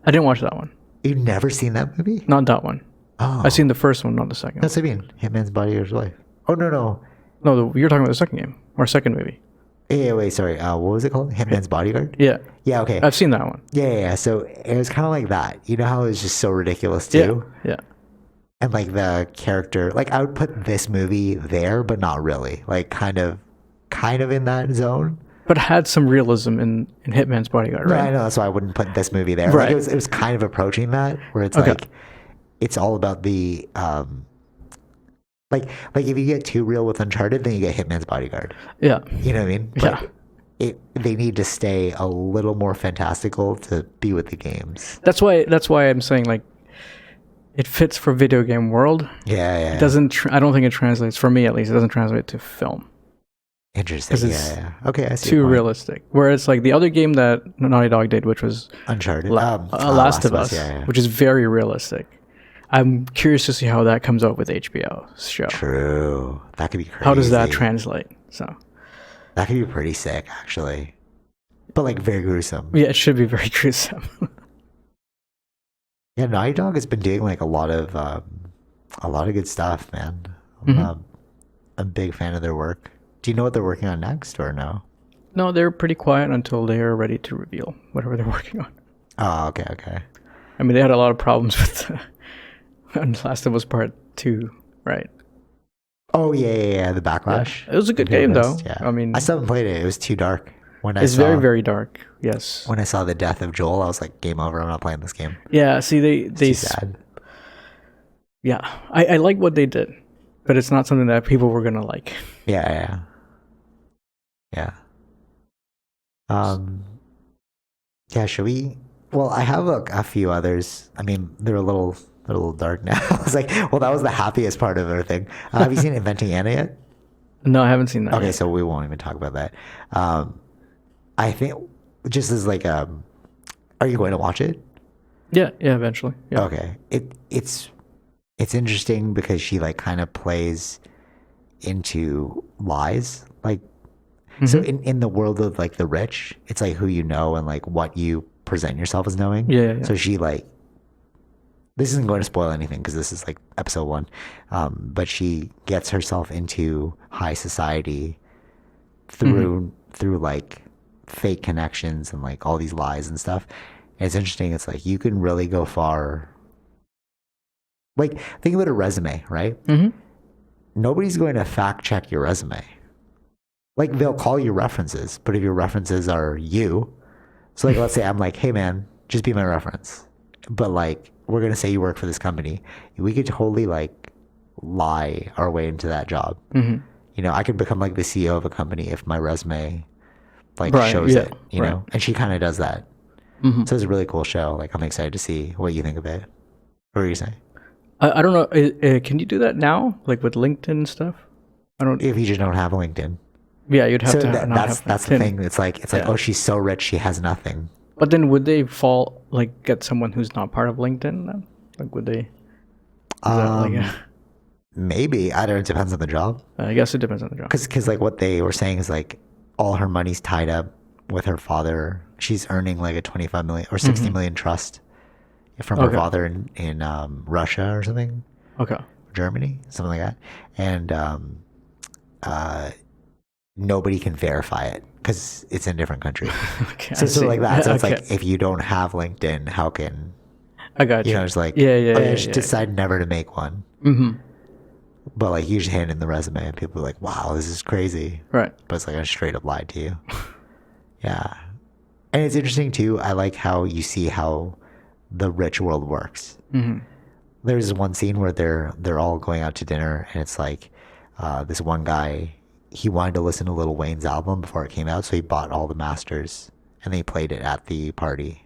I didn't watch that one. You've never seen that movie? Not that one. Oh. I've seen the first one, not the second. That's what I mean. Hitman's Bodyguard's wife. Oh, no. No, you're talking about the second game or second movie. Yeah, wait, sorry. What was it called? Hitman's Bodyguard? Yeah, Yeah, okay. I've seen that one. Yeah. So it was kind of like that. You know how it was just so ridiculous too? Yeah. And like the character, like I would put this movie there, but not really. Like kind of in that zone. But had some realism in Hitman's Bodyguard, Right. right? I know. That's why I wouldn't put this movie there. Right. Like it was kind of approaching that where it's Okay. like, it's all about the, like if you get too real with Uncharted, then you get Hitman's Bodyguard. Yeah. You know what I mean? Yeah. They need to stay a little more fantastical to be with the games. That's why I'm saying like it fits for video game world. Yeah. It doesn't. I don't think it translates for me at least. It doesn't translate to film. Interesting. 'Cause it's Yeah. Okay, I see. Too your point. realistic. Whereas like the other game that Naughty Dog did, which was Uncharted. Last of Us, Yeah. which is very realistic. I'm curious to see how that comes out with HBO's show. True. That could be crazy. How does that translate? So That could be pretty sick, actually. But like very gruesome. yeah, it should be very gruesome. Yeah, Naughty Dog has been doing like a lot of good stuff, man. Mhm. I'm a big fan of their work. Do you know what they're working on next or no? No, they're pretty quiet until they are ready to reveal whatever they're working on. Oh, okay. I mean, they had a lot of problems with Last of Us Part 2, right? Oh yeah, the backlash. It was a good The game, though. list, Yeah. I mean, I still haven't played it. It was too dark. it's very, very dark. Yes. When I saw the death of Joel, I was like, game over. I'm not playing this game. Yeah, see, they Too sad. yeah, I like what they did, but it's not something that people were gonna like. Yeah. Yeah, should we? Well, I have a few others. I mean, they're a little dark now. I was like, well, that was the happiest part of everything. Have you seen Inventing Anna yet? No, I haven't seen that. Okay, yet. so we won't even talk about that. I think just as like, are you going to watch it? Yeah, eventually. Yeah. Okay, it's interesting because she like kind of plays into lies, like. So in the world of like the rich, it's like who you know and like what you present yourself as knowing. Yeah. So she like, this isn't going to spoil anything because this is like episode 1, but she gets herself into high society through like fake connections and like all these lies and stuff. And it's interesting. It's like you can really go far. Like think about a resume, right? Mm-hmm. Nobody's going to fact check your resume. Like they'll call you references, but if your references are you, so like let's say I'm like, hey man, just be my reference. But like we're gonna say you work for this company, we could totally like lie our way into that job. Mm-hmm. You know, I could become like the CEO of a company if my resume like Right, shows yeah, it. You know, and she kind of does that. So it's a really cool show. Like, I'm excited to see what you think of it. What were you saying? I don't know. Can you do that now, like with LinkedIn and stuff? I don't. If you just don't have a LinkedIn. Yeah, you'd have So to. that's the thing. It's like Yeah. oh, she's so rich, she has nothing. But then would they get someone who's not part of LinkedIn then? Like would they? Is that like Maybe, I don't know. It depends on the job. I guess it depends on the job. Because like what they were saying is like all her money's tied up with her father. She's earning like a 25 million or 60 million trust from her father in Russia or something, Okay. Germany, something like that, and nobody can verify it because it's in a different country. Okay. So like that. So it's Okay. like if you don't have LinkedIn, how can I got you. it's like Yeah. just decide never to make one. But like you just hand in the resume and people are like, wow, this is crazy. Right. But it's like I straight up lied to you. Yeah. And it's interesting too. I like how you see how the rich world works. There's one scene where they're all going out to dinner and it's like this one guy, he wanted to listen to Lil Wayne's album before it came out, so he bought all the masters and they played it at the party.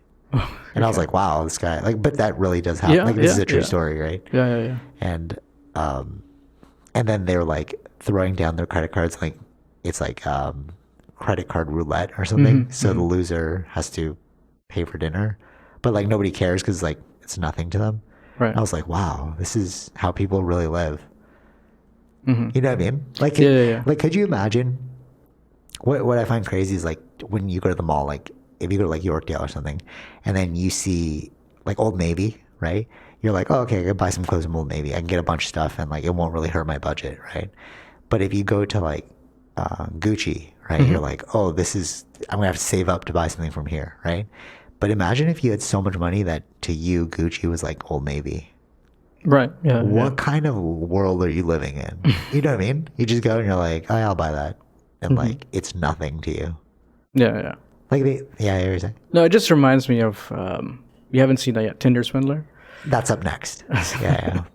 And I was like, wow, this guy, like, but that really does happen. Yeah, like, this is a true yeah. story, right? Yeah. And then they're like throwing down their credit cards, like it's like credit card roulette or something. So the loser has to pay for dinner, but like nobody cares because like it's nothing to them. Right. I was like, wow, this is how people really live. You know what I mean? Like, Yeah. like, could you imagine? What I find crazy is like when you go to the mall, like if you go to like Yorkdale or something, and then you see like Old Navy, right? You're like, oh, okay, I can buy some clothes from Old Navy. I can get a bunch of stuff, and like it won't really hurt my budget, right? But if you go to like Gucci, right? You're like, oh, I'm gonna have to save up to buy something from here, right? But imagine if you had so much money that to you Gucci was like Old Navy. Right. Yeah. What kind of world are you living in? You know what I mean? You just go and you're like, oh, I'll buy that, and like it's nothing to you. Yeah. Like you're saying No, it just reminds me of you haven't seen that yet, Tinder Swindler, that's up next. Yeah.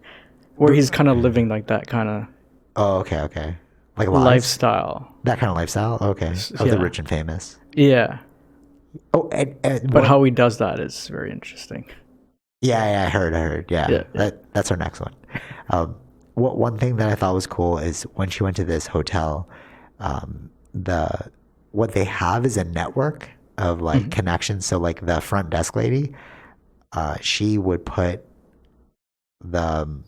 where he's kind of living like that kind of Oh, okay. Like lies? lifestyle. That kind of lifestyle. Okay, of the Yeah. rich and famous. Yeah, Oh, but how he does that is very interesting. Yeah, I heard. Yeah. That's our next one. One thing that I thought was cool is when she went to this hotel, what they have is a network of like connections. So like the front desk lady, she would put the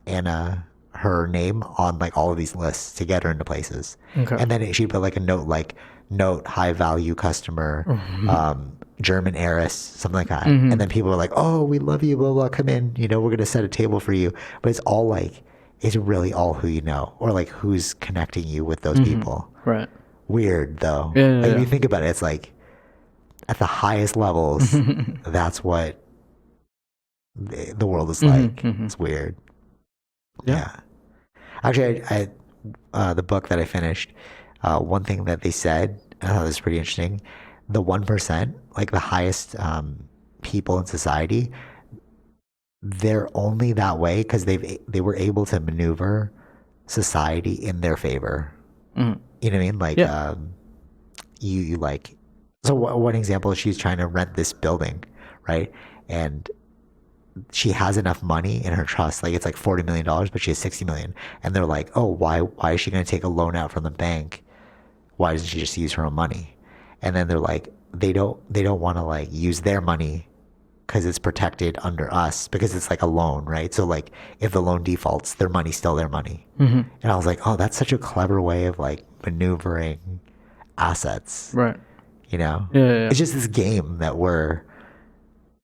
Anna, her name on like all of these lists to get her into places. Okay. And then she'd put like a note high value customer, German heiress, something like that. And then people are like, oh, we love you, blah, blah, come in, we're going to set a table for you. But it's all like, it's really all who you know or like who's connecting you with those people. Right. Weird though. Yeah, like, yeah. When you think about it, it's like at the highest levels, that's what the world is like. It's weird. Yeah. Actually, the book that I finished, one thing that they said, I thought was pretty interesting. The 1%, like the highest people in society, they're only that way because they were able to maneuver society in their favor. You know what I mean? Like, you like, so one example is she's trying to rent this building, right? And she has enough money in her trust, like it's like $40 million, but she has 60 million. And they're like, oh, why is she going to take a loan out from the bank? Why doesn't she just use her own money? And then they're like, they don't want to like use their money because it's protected under us because it's like a loan, right? So like if the loan defaults, their money's still their money. And I was like, oh, that's such a clever way of like maneuvering assets. Right. Yeah. It's just this game that we're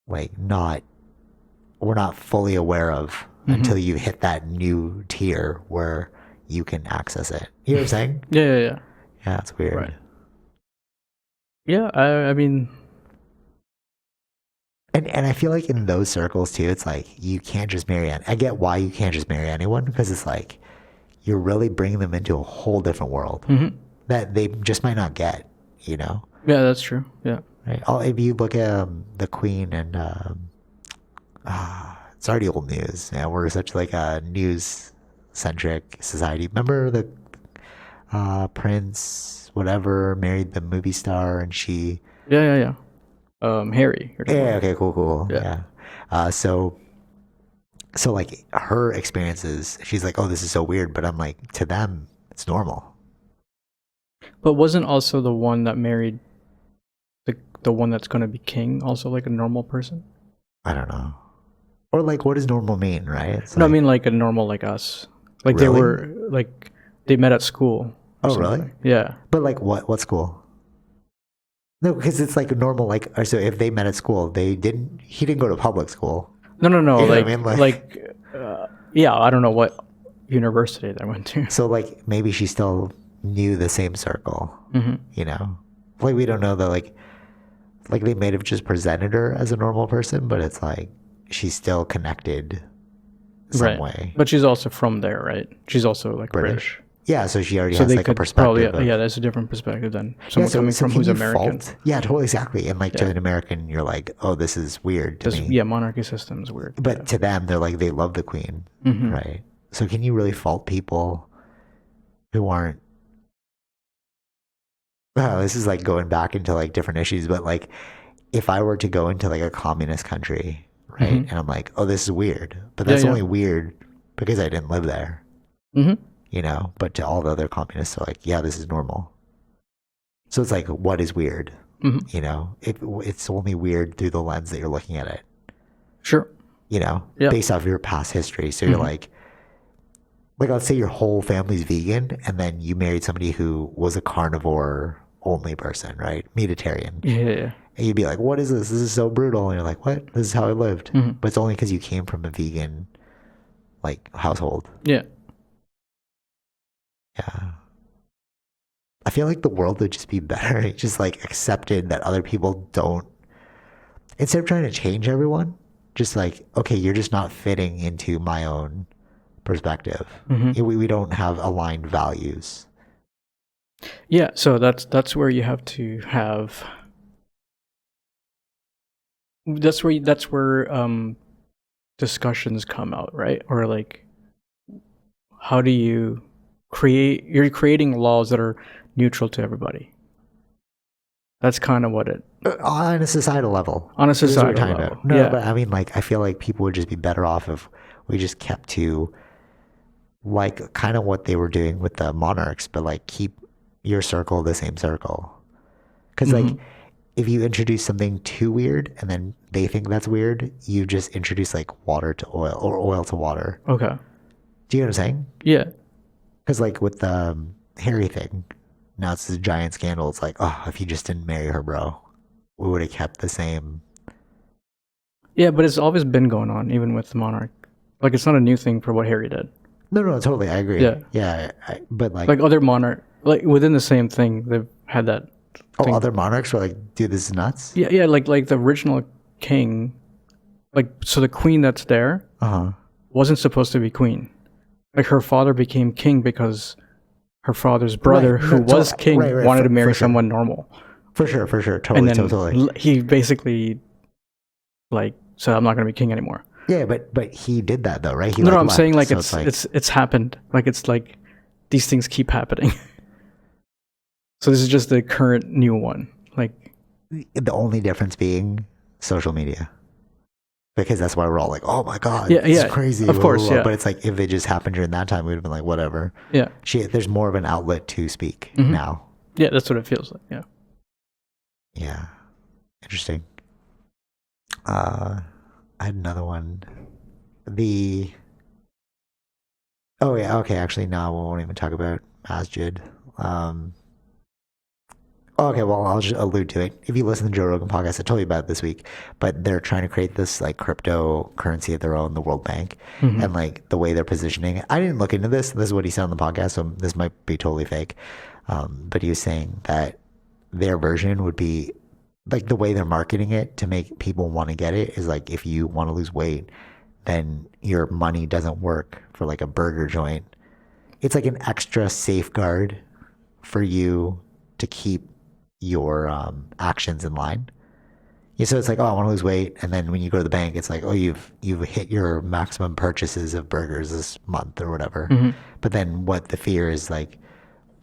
like we're not fully aware of until you hit that new tier where you can access it. You know what I'm saying? Yeah. Yeah, it's weird. Right. Yeah, I mean, and I feel like in those circles too, it's like you can't just marry. I get why you can't just marry anyone because it's like you're really bringing them into a whole different world that they just might not get. Yeah, that's true. Yeah. Right. If you look at the Queen and it's already old news. Yeah, we're such like a news-centric society. Remember the Prince, whatever, married the movie star, and she. Yeah. Harry. You're talking Yeah. about. Okay. Cool. Yeah. Yeah. So like her experiences, she's like, oh, this is so weird, but I'm like, to them, it's normal. But wasn't also the one that married the one that's going to be king also like a normal person? I don't know. Or like, what does normal mean, right? It's No, I like, mean like a normal like us. Like they Really? were like they met at school. Or Oh, really? something. Yeah. But like, what school? No, because it's like normal. Like, so if they met at school, he didn't go to public school. No. You know what I Like mean? yeah. I don't know what university they went to. So like maybe she still knew the same circle, you know? Like we don't know that like they may have just presented her as a normal person, but it's like she's still connected some way. But she's also from there, right? She's also like British. Yeah, so she already So has they like a could probably perspective. yeah, that's a different perspective than someone so coming from can who's you American. Yeah, totally, exactly. And like to an American, you're like, oh, this is weird to me. Yeah, monarchy system is weird. But to them, they're like, they love the queen, right? So can you really fault people who aren't? Oh, this is like going back into like different issues, but like if I were to go into like a communist country, right, and I'm like, oh, this is weird, but that's only weird because I didn't live there, you know. But to all the other communists, are like, yeah, this is normal. So it's like, what is weird? You know, it's only weird through the lens that you're looking at it. Sure. You know, based off your past history. So you're like let's say your whole family's vegan, and then you married somebody who was a carnivore only person, right? Meatitarian. Yeah. And you'd be like, what is this? This is so brutal. And you're like, what? This is how I lived. But it's only because you came from a vegan like household. Yeah. Yeah. I feel like the world would just be better. It just like accepted that other people don't, instead of trying to change everyone, just like, okay, you're just not fitting into my own perspective. We don't have aligned values. Yeah, so that's where you have to have. That's where discussions come out, right? Or like, how do you create? You're creating laws that are neutral to everybody. That's kind of what it. On a societal level. On a This is what we're societal talking level. about. No, Yeah. but I mean, like, I feel like people would just be better off if we just kept to like kind of what they were doing with the monarchs, but like keep your circle the same circle. Because like if you introduce something too weird and then they think that's weird, you just introduce like water to oil or oil to water. Okay. Do you know what I'm saying? Yeah. Because like with the Harry thing, now it's this giant scandal. It's like, oh, if you just didn't marry her, bro, we would have kept the same. Yeah, but it's always been going on, even with the monarch. Like, it's not a new thing for what Harry did. No, totally, I agree. Yeah, but like other monarch, like within the same thing, they've had that. Thing. Other monarchs were like, dude, this is nuts. Yeah, like the original king, like so the queen that's there wasn't supposed to be queen. Like her father became king because her father's brother, who was king, wanted to marry someone normal. For sure, totally, and then totally. He basically like said, "I'm not going to be king anymore." Yeah, but he did that though, right? I'm saying like it's happened. Like it's like these things keep happening. So this is just the current new one. Like the only difference being social media. Because that's why we're all like, oh my God, this is crazy. Of course, yeah. But it's like, if it just happened during that time, we would have been like, whatever. Yeah. There's more of an outlet to speak now. Yeah, that's what it feels like, yeah. Yeah. Interesting. I had another one. Oh yeah, okay, actually, no, we won't even talk about Masjid. Okay, well, I'll just allude to it. If you listen to the Joe Rogan podcast, I told you about it this week, but they're trying to create this like cryptocurrency of their own, the World Bank, and like the way they're positioning it. I didn't look into this. This is what he said on the podcast, so this might be totally fake. But he was saying that their version would be like the way they're marketing it to make people want to get it is like if you want to lose weight, then your money doesn't work for like a burger joint. It's like an extra safeguard for you to keep your actions in line. Yeah, so it's like, oh, I want to lose weight, and then when you go to the bank, it's like, oh, you've hit your maximum purchases of burgers this month or whatever. But then what the fear is like,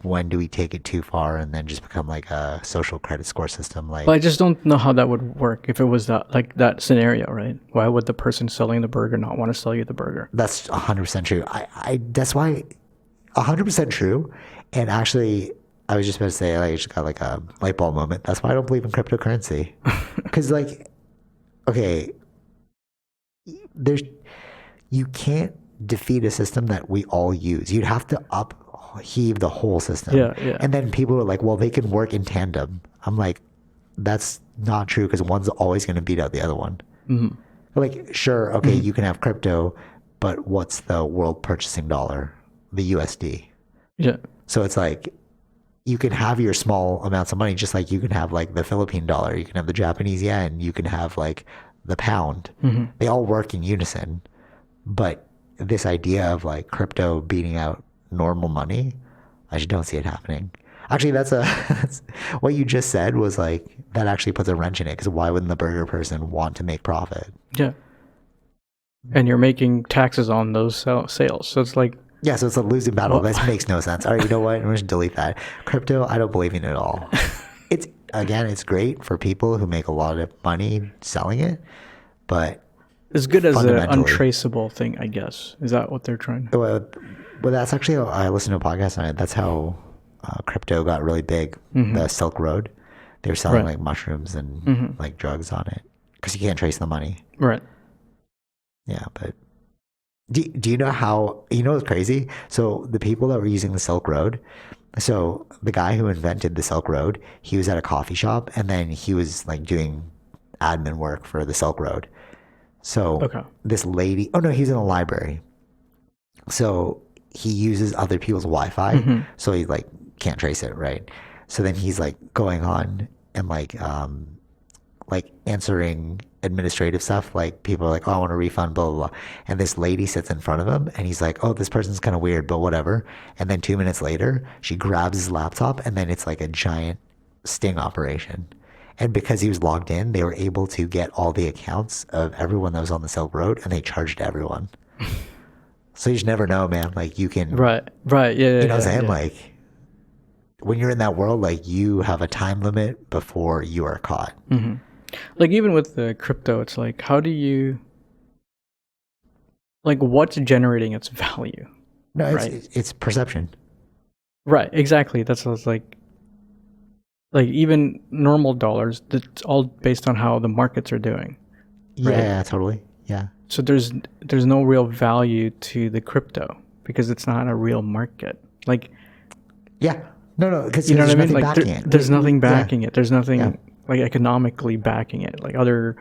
when do we take it too far and then just become like a social credit score system? Like, But I just don't know how that would work if it was that scenario, right? Why would the person selling the burger not want to sell you the burger? that's 100% true. I that's why 100% true. And actually, I was just about to say, I just got like a light bulb moment. That's why I don't believe in cryptocurrency. Because, like, okay, there's you can't defeat a system that we all use. You'd have to upheave the whole system. Yeah, yeah. And then people are like, well, they can work in tandem. I'm like, that's not true because one's always going to beat out the other one. Mm-hmm. Like, sure, okay, you can have crypto, but what's the world purchasing dollar? The USD. Yeah. So it's like, you can have your small amounts of money, just like you can have like the Philippine dollar, you can have the Japanese yen, you can have like the pound. Mm-hmm. They all work in unison. But this idea of like crypto beating out normal money, I just don't see it happening. Actually, that's what you just said was like, that actually puts a wrench in it, because why wouldn't the burger person want to make profit? Yeah. And you're making taxes on those sales. So it's like, yeah, so it's a losing battle. This makes no sense. All right, you know what? I'm going to delete that. Crypto, I don't believe in it at all. It's great for people who make a lot of money selling it, but it's good as an untraceable thing, I guess. Is that what they're trying to? Well, that's actually, I listened to a podcast on it. That's how crypto got really big. The Silk Road. They were selling like mushrooms and like drugs on it because you can't trace the money. Right. Yeah, but do you know how, what's crazy? So the people that were using the Silk Road, so the guy who invented the Silk Road, he was at a coffee shop and then he was like doing admin work for the Silk Road. So this lady, he's in a library. So he uses other people's Wi-Fi. So he like can't trace it, right? So then he's like going on and like answering administrative stuff. Like people are like, oh, I want a refund, blah, blah, blah. And this lady sits in front of him and he's like, oh, this person's kind of weird, but whatever. And then 2 minutes later, she grabs his laptop and then it's like a giant sting operation. And because he was logged in, they were able to get all the accounts of everyone that was on the Silk Road and they charged everyone. So you just never know, man. Like you can. Right. Yeah. You know what I'm saying? Yeah. Like when you're in that world, like you have a time limit before you are caught. Mm-hmm. Like even with the crypto, it's like, how do you, like what's generating its value? No, it's perception. Right. Exactly. That's what it's like even normal dollars, that's all based on how the markets are doing. Right? Yeah, totally. Yeah. So there's no real value to the crypto because it's not a real market. Like, yeah, no, because you know what I mean. Like there's nothing backing it. There's nothing like economically backing it. Like other.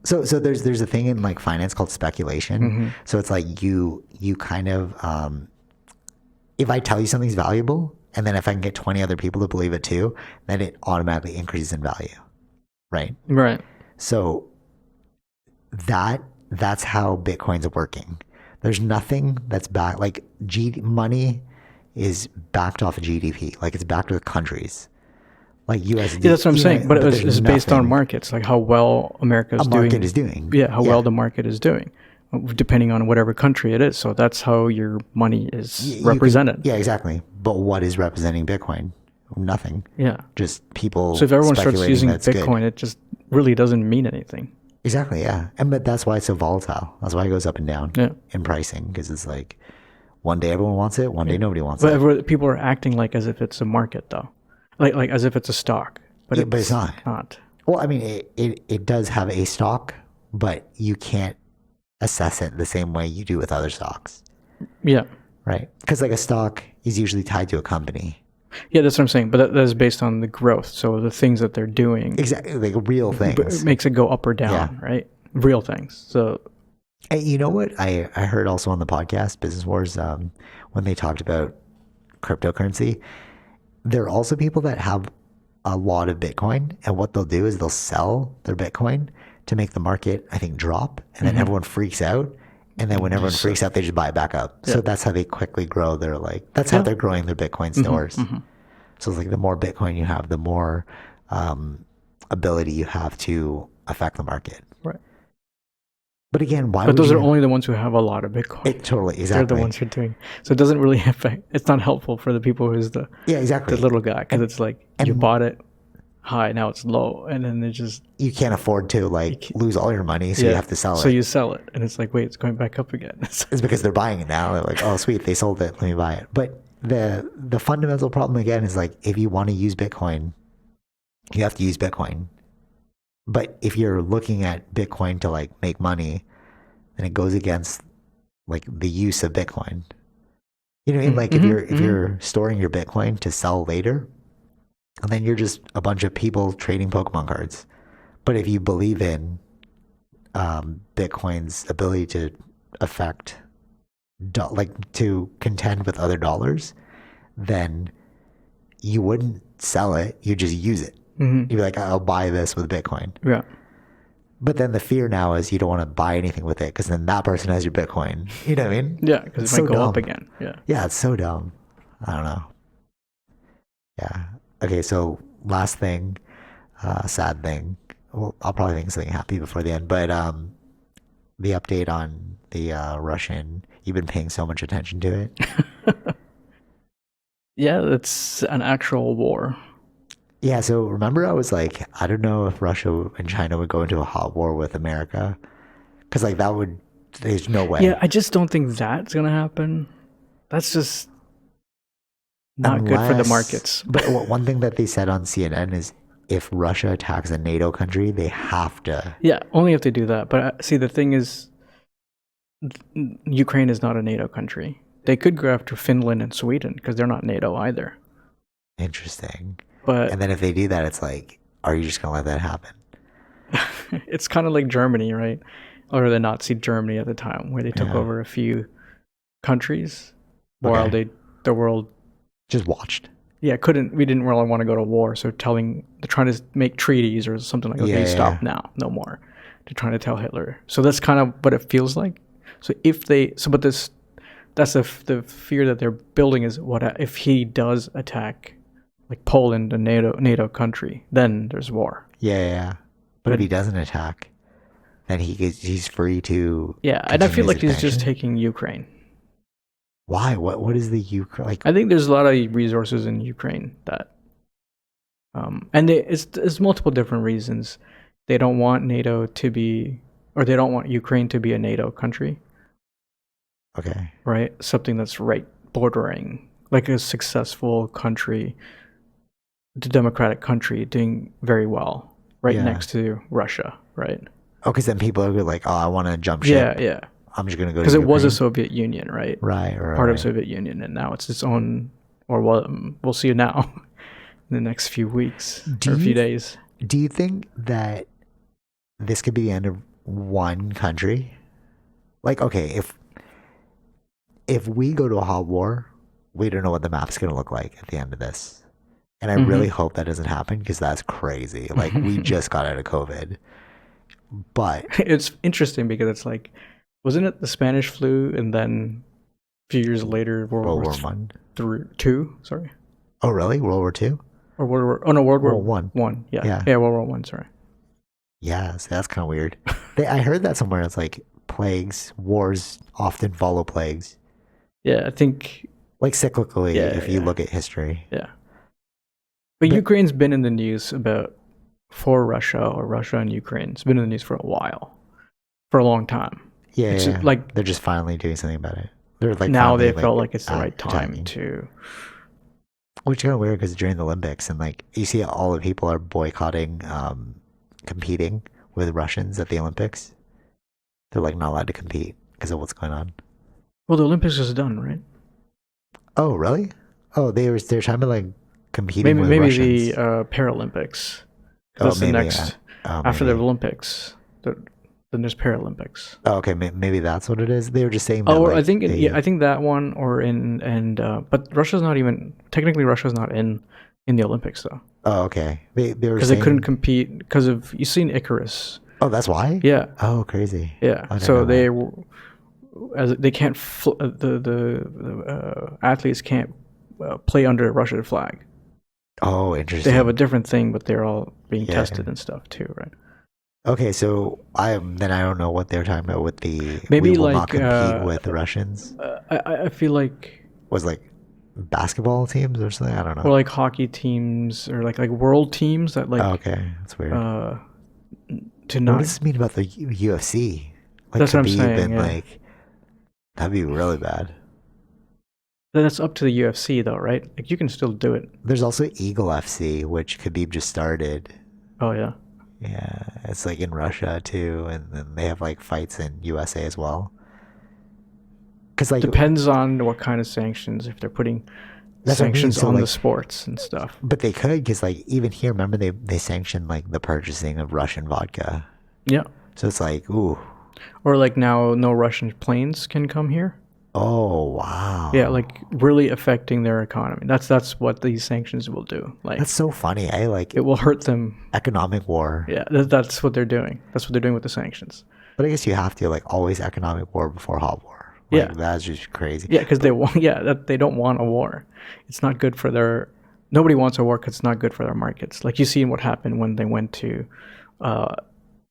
So there's a thing in like finance called speculation. So it's like you kind of if I tell you something's valuable, and then if I can get 20 other people to believe it too, then it automatically increases in value, right? Right. So that's how Bitcoin's working. There's nothing that's backed, like money is backed off of GDP, like it's backed with countries, like USD. Yeah, that's what I'm saying. But it's based on markets, like how well America's doing. Market is doing. Yeah, how well the market is doing, depending on whatever country it is. So that's how your money is represented. Yeah, exactly. But what is representing Bitcoin? Nothing. Yeah. Just people. So if everyone starts using Bitcoin, it just really doesn't mean anything. Exactly, yeah. But that's why it's so volatile. That's why it goes up and down in pricing, because it's like one day everyone wants it, one day nobody wants it. But people are acting like as if it's a market, though, like as if it's a stock. But it's not. Well, I mean, it does have a stock, but you can't assess it the same way you do with other stocks. Yeah. Right. Because like a stock is usually tied to a company. Yeah, that's what I'm saying. But that is based on the growth. So the things that they're doing. Exactly. Like real things. It makes it go up or down, right? Real things. So. And you know what? I heard also on the podcast, Business Wars, when they talked about cryptocurrency, there are also people that have a lot of Bitcoin. And what they'll do is they'll sell their Bitcoin to make the market, I think, drop. And then everyone freaks out. And then when everyone freaks out, they just buy it back up. So that's how they quickly grow their that's how they're growing their Bitcoin stores. So it's like the more Bitcoin you have, the more ability you have to affect the market. Right. But again, why But would those you? are only the ones who have a lot of Bitcoin. It totally They're exactly. the ones who are doing. So it doesn't really affect. It's not helpful for the people who's the exactly. little guy, because it's like you and- bought it high, now it's low, and then it just You can't afford to like lose all your money, so you have to sell So it. you sell it, and it's like, wait, it's going back up again. It's because they're buying it now. They're like, oh sweet, they sold it. Let me buy it. But the fundamental problem again is like, if you want to use Bitcoin, you have to use Bitcoin. But if you're looking at Bitcoin to like make money, then it goes against like the use of Bitcoin. You know what I mean? Like if you're storing your Bitcoin to sell later, and then you're just a bunch of people trading Pokemon cards. But if you believe in Bitcoin's ability to affect, like to contend with other dollars, then you wouldn't sell it. You just use it. You'd be like, I'll buy this with Bitcoin. Yeah. But then the fear now is you don't want to buy anything with it because then that person has your Bitcoin. You know what I mean? Yeah, because it might go up again. Yeah. Yeah, it's so dumb. I don't know. Yeah. Okay, so last thing, sad thing. Well, I'll probably think something happy before the end, but the update on the Russian, you've been paying so much attention to it. Yeah, it's an actual war. Yeah, so remember I was like, I don't know if Russia and China would go into a hot war with America. Because like that would, there's no way. Yeah, I just don't think that's going to happen. That's just not good for the markets. But one thing that they said on CNN is if Russia attacks a NATO country, they have to. Yeah, only if they do that. But see, the thing is, Ukraine is not a NATO country. They could go after Finland and Sweden because they're not NATO either. Interesting. But and then if they do that, it's like, are you just going to let that happen? It's kind of like Germany, right? Or the Nazi Germany at the time, where they took over a few countries while the world just watched. Yeah, we didn't really want to go to war, so they're trying to make treaties or something like, okay, stop now, no more. They're trying to tell Hitler. So that's kind of what it feels like. So that's the fear that they're building is what if he does attack like Poland, a NATO country, then there's war. Yeah. But if he doesn't attack, then he's free to. Yeah, and I feel like he's just taking Ukraine. Why? What is the Ukraine like? I think there's a lot of resources in Ukraine that, and it's multiple different reasons. They don't want NATO to be, or they don't want Ukraine to be a NATO country. Okay. Right, something that's right bordering, like a successful country, the democratic country doing very well, right next to Russia, right? Oh, because then people are like, oh, I want to jump ship. Yeah. I'm just gonna go because it was a Soviet Union, right? Right. Part of Soviet Union, and now it's its own. Or we'll see now in the next few weeks or a few days. Do you think that this could be the end of one country? Like, okay, if we go to a hot war, we don't know what the map's gonna look like at the end of this, and I really hope that doesn't happen because that's crazy. Like, we just got out of COVID, but it's interesting because it's like. Wasn't it the Spanish flu, and then a few years later, World War One, two? Sorry. Oh, really? World War II? Or World War One. One. Yeah, World War One. Sorry. Yeah, so that's kind of weird. I heard that somewhere. It's like plagues, wars often follow plagues. Yeah, I think. Like cyclically, if you look at history. Yeah. But Ukraine's been in the news for Russia or Russia and Ukraine. It's been in the news for a while, for a long time. Yeah, like they're just finally doing something about it. They're like now they felt like it's the right time to. Which is kind of weird because during the Olympics and like you see all the people are boycotting, competing with Russians at the Olympics. They're like not allowed to compete because of what's going on. Well, the Olympics is done, right? Oh, really? Oh, they're trying to like competing with Russians. Maybe the Paralympics. That's the next after the Olympics. Then there's Paralympics. Oh, okay, maybe that's what it is. They were just saying. That, I think I think that one but Russia's not even technically Russia's not in the Olympics though. Oh, okay. They were because they couldn't compete because of you seen Icarus. Oh, that's why. Yeah. Oh, crazy. Yeah. So they can't the athletes can't play under a Russian flag. Oh, interesting. They have a different thing, but they're all being tested and stuff too, right? Okay, so I don't know what they're talking about with the we Maybe will not like compete with the Russians. I feel like, Was like basketball teams or something? I don't know. or like hockey teams, or like world teams that Oh, like okay, that's weird. uh to What not. does this mean about the UFC? Like That's what I'm Khabib saying. and Yeah, like that'd be really bad. that's up to the UFC though, right? Like you can still do it. There's also Eagle FC, which Khabib just started. Oh yeah. Yeah, it's like in Russia too, and then they have like fights in USA as well. Cause like Depends on what kind of sanctions, if they're putting that's what I mean. sanctions So on the like, sports and stuff. but they could, cause like even here, remember they sanctioned like the purchasing of Russian vodka. Yeah. So it's like, ooh, Or like now no Russian planes can come here. oh Yeah, wow, like really affecting their economy. That's what these sanctions will do. Like that's so funny. I like it will hurt them. economic war, Yeah, that's what they're doing. That's what they're doing with the sanctions. but I guess you have to like always economic war before hot war. Yeah. Like that's just crazy. Yeah, because they want. Yeah, that they don't want a war. It's not good for their. Nobody wants a war because it's not good for their markets. Like you see what happened when they went to.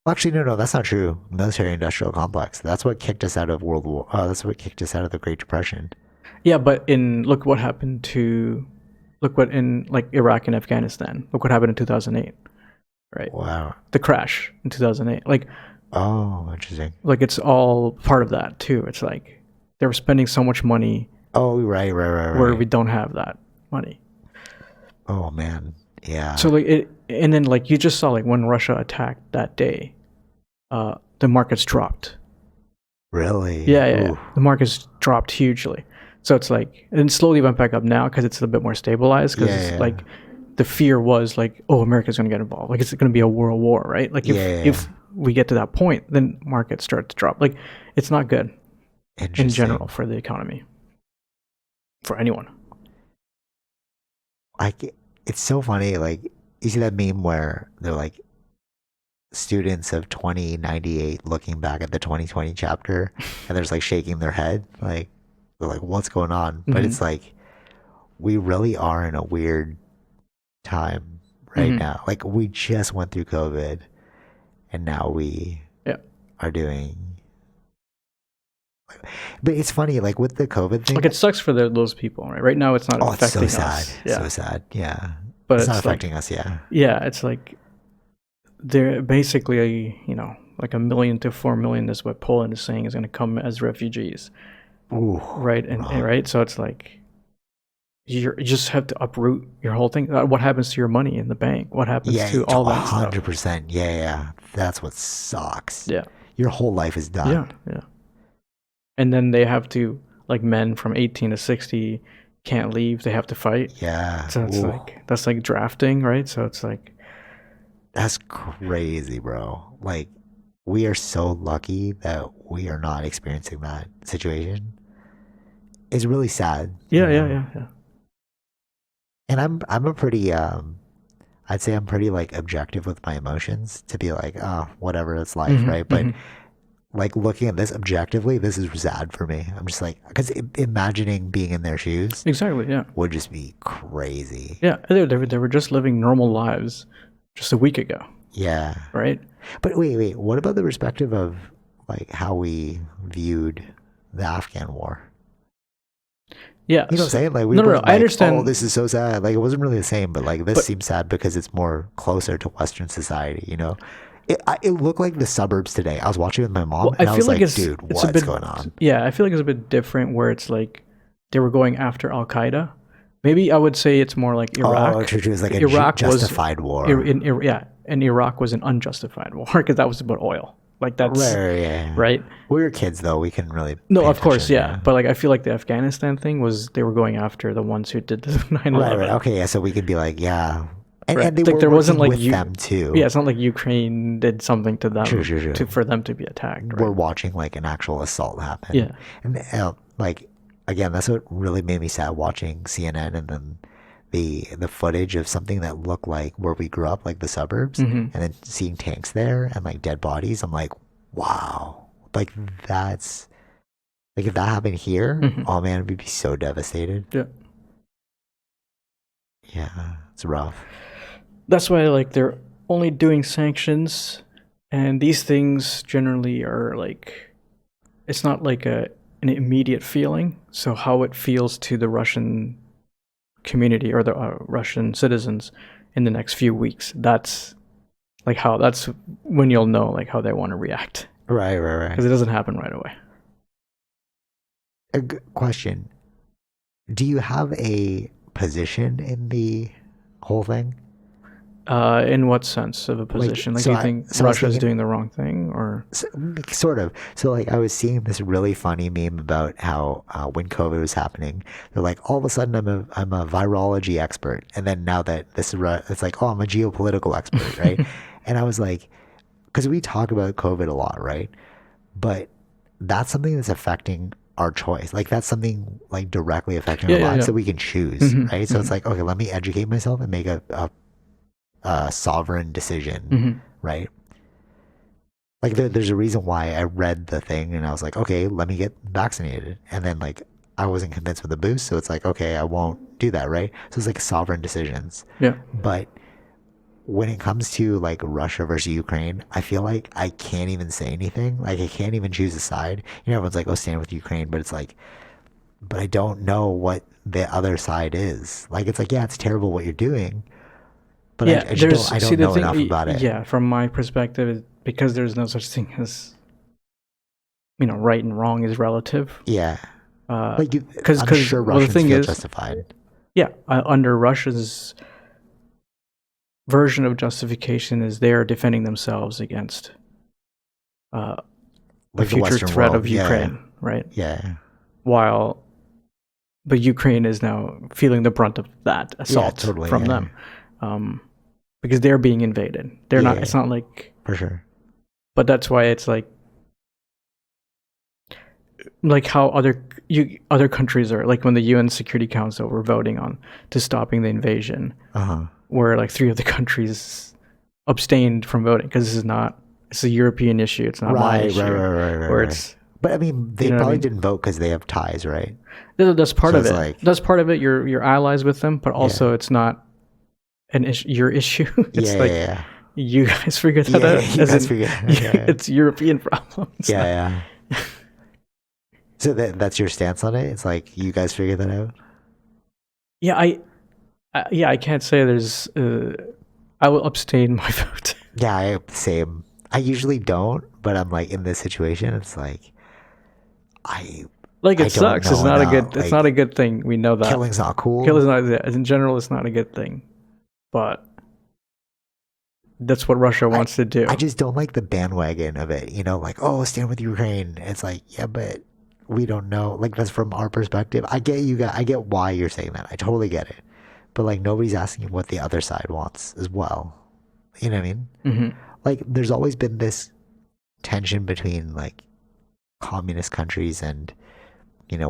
Actually, no, that's not true. Military industrial complex. That's what kicked us out of World War. That's what kicked us out of the Great Depression. Yeah, but in look what happened to. Look what in like Iraq and Afghanistan. Look what happened in 2008. Right. Wow. The crash in 2008. Oh, interesting. Like it's all part of that too. It's like they were spending so much money Oh, right, where we don't have that money. Oh man, yeah. So like it, and then like you just saw like when Russia attacked that day, the markets dropped. Really? Yeah. The markets dropped hugely. So it's like, and slowly went back up now because it's a bit more stabilized. Because it's like the fear was like, oh, America's going to get involved. Like it's going to be a world war, right? Like if we get to that point, then markets start to drop. Like it's not good in general for the economy, for anyone. It's so funny. Like you see that meme where they're like students of 2098 looking back at the 2020 chapter, and there's like shaking their head, like they're like, "What's going on?" But it's like we really are in a weird time right now. Like we just went through COVID, and now we are doing. But it's funny, like with the COVID thing. Like it sucks for those people, right? Right now, it's not affecting it's so sad. us. Yeah. So sad. Yeah, but it's not affecting us. Yeah. Yeah, it's like they're basically, like 1 million to 4 million is what Poland is saying is going to come as refugees. Ooh, right, and right, so it's like you just have to uproot your whole thing. What happens to your money in the bank? What happens to all that stuff? 100%. Yeah. That's what sucks. Yeah, your whole life is done. Yeah. And then they have to, like, men from 18 to 60 can't leave. They have to fight. Yeah. So it's that's like drafting, right? So it's like that's crazy, bro. Like we are so lucky that we are not experiencing that situation. It's really sad. Yeah. And I'm a pretty I'd say I'm pretty like objective with my emotions to be like, oh, whatever, it's life, right? But like looking at this objectively, this is sad for me. I'm just like, because imagining being in their shoes, exactly, yeah, would just be crazy. Yeah, they were just living normal lives just a week ago. Yeah, right. But wait, what about the perspective of like how we viewed the Afghan war? Yeah, you know what I'm saying? Like we no, like, I understand. Oh, this is so sad. Like it wasn't really the same, but like this seems sad because it's more closer to Western society. You know. It looked like the suburbs today. I was watching with my mom, and I was like, dude, what's going on? Yeah, I feel like it's a bit different where it's like they were going after Al Qaeda. Maybe I would say it's more like Iraq. Oh, true. It was like a justified war. And Iraq was an unjustified war because that was about oil. Like that's right. We were kids though. We couldn't really. No, of course, yeah. But like I feel like the Afghanistan thing was they were going after the ones who did the 9/11. Right. Okay, yeah. So we could be like, yeah. And they like were there wasn't like with them too. Yeah, it's not like Ukraine did something to them True. For them to be attacked. Right? We're watching like an actual assault happen. Yeah, and like again, that's what really made me sad watching CNN and then the footage of something that looked like where we grew up, like the suburbs, and then seeing tanks there and like dead bodies. I'm like, wow, like that's like if that happened here, oh man, we'd be so devastated. Yeah, it's rough. That's why like they're only doing sanctions And these things generally are like, it's not like an immediate feeling. So how it feels to the Russian community or the Russian citizens in the next few weeks, that's when you'll know like how they want to react. Right. Because it doesn't happen right away. A question. Do you have a position in the whole thing? In what sense of a position? Like, do you think Russia's doing the wrong thing, or sort of? So, like, I was seeing this really funny meme about how when COVID was happening, they're like, all of a sudden, I'm a virology expert, and then now that this is, it's like, oh, I'm a geopolitical expert, right? And I was like, because we talk about COVID a lot, right? But that's something that's affecting our choice. Like, that's something like directly affecting our lives that we can choose, right? So it's like, okay, let me educate myself and make a sovereign decision, right? Like there's a reason why I read the thing and I was like, okay, let me get vaccinated, and then like I wasn't convinced with the boost, so it's like, okay, I won't do that, right? So it's like sovereign decisions. Yeah. But when it comes to like Russia versus Ukraine, I feel like I can't even say anything. Like I can't even choose a side. You know, everyone's like, oh, stand with Ukraine, but it's like, but I don't know what the other side is. Like it's like, yeah, it's terrible what you're doing, but yeah, I don't know enough about it. Yeah, from my perspective, because there's no such thing as, right and wrong is relative. Yeah. Like, I'm sure Russians feel justified. Yeah, under Russia's version of justification is they're defending themselves against the future threat of Ukraine, right? Yeah. But Ukraine is now feeling the brunt of that assault from them. Because they're being invaded. They're not. It's not like, for sure. But that's why it's like how other countries are, like when the UN Security Council were voting on to stopping the invasion, where like 3 of the countries abstained from voting because it's a European issue. It's not my issue. Right. But I mean, they probably didn't vote because they have ties, right? That's part of it. Like, that's part of it. You're allies with them, but also it's not your issue. It's you guys figure that out. You guys figure it's European problems. Yeah. So that's your stance on it? It's like, you guys figure that out? Yeah, I can't say there's I will abstain my vote. Yeah, same. I usually don't, but I'm like, in this situation, it's like it sucks. It's not it's not a good thing. We know that. Killing's not cool. Killing's not, in general, it's not a good thing. But that's what Russia wants to do. I just don't like the bandwagon of it, like, oh, stand with Ukraine. It's like, yeah, but we don't know. Like, that's from our perspective. I get you guys. I get why you're saying that. I totally get it. But like, nobody's asking what the other side wants as well. You know what I mean? Mm-hmm. Like, there's always been this tension between like communist countries and,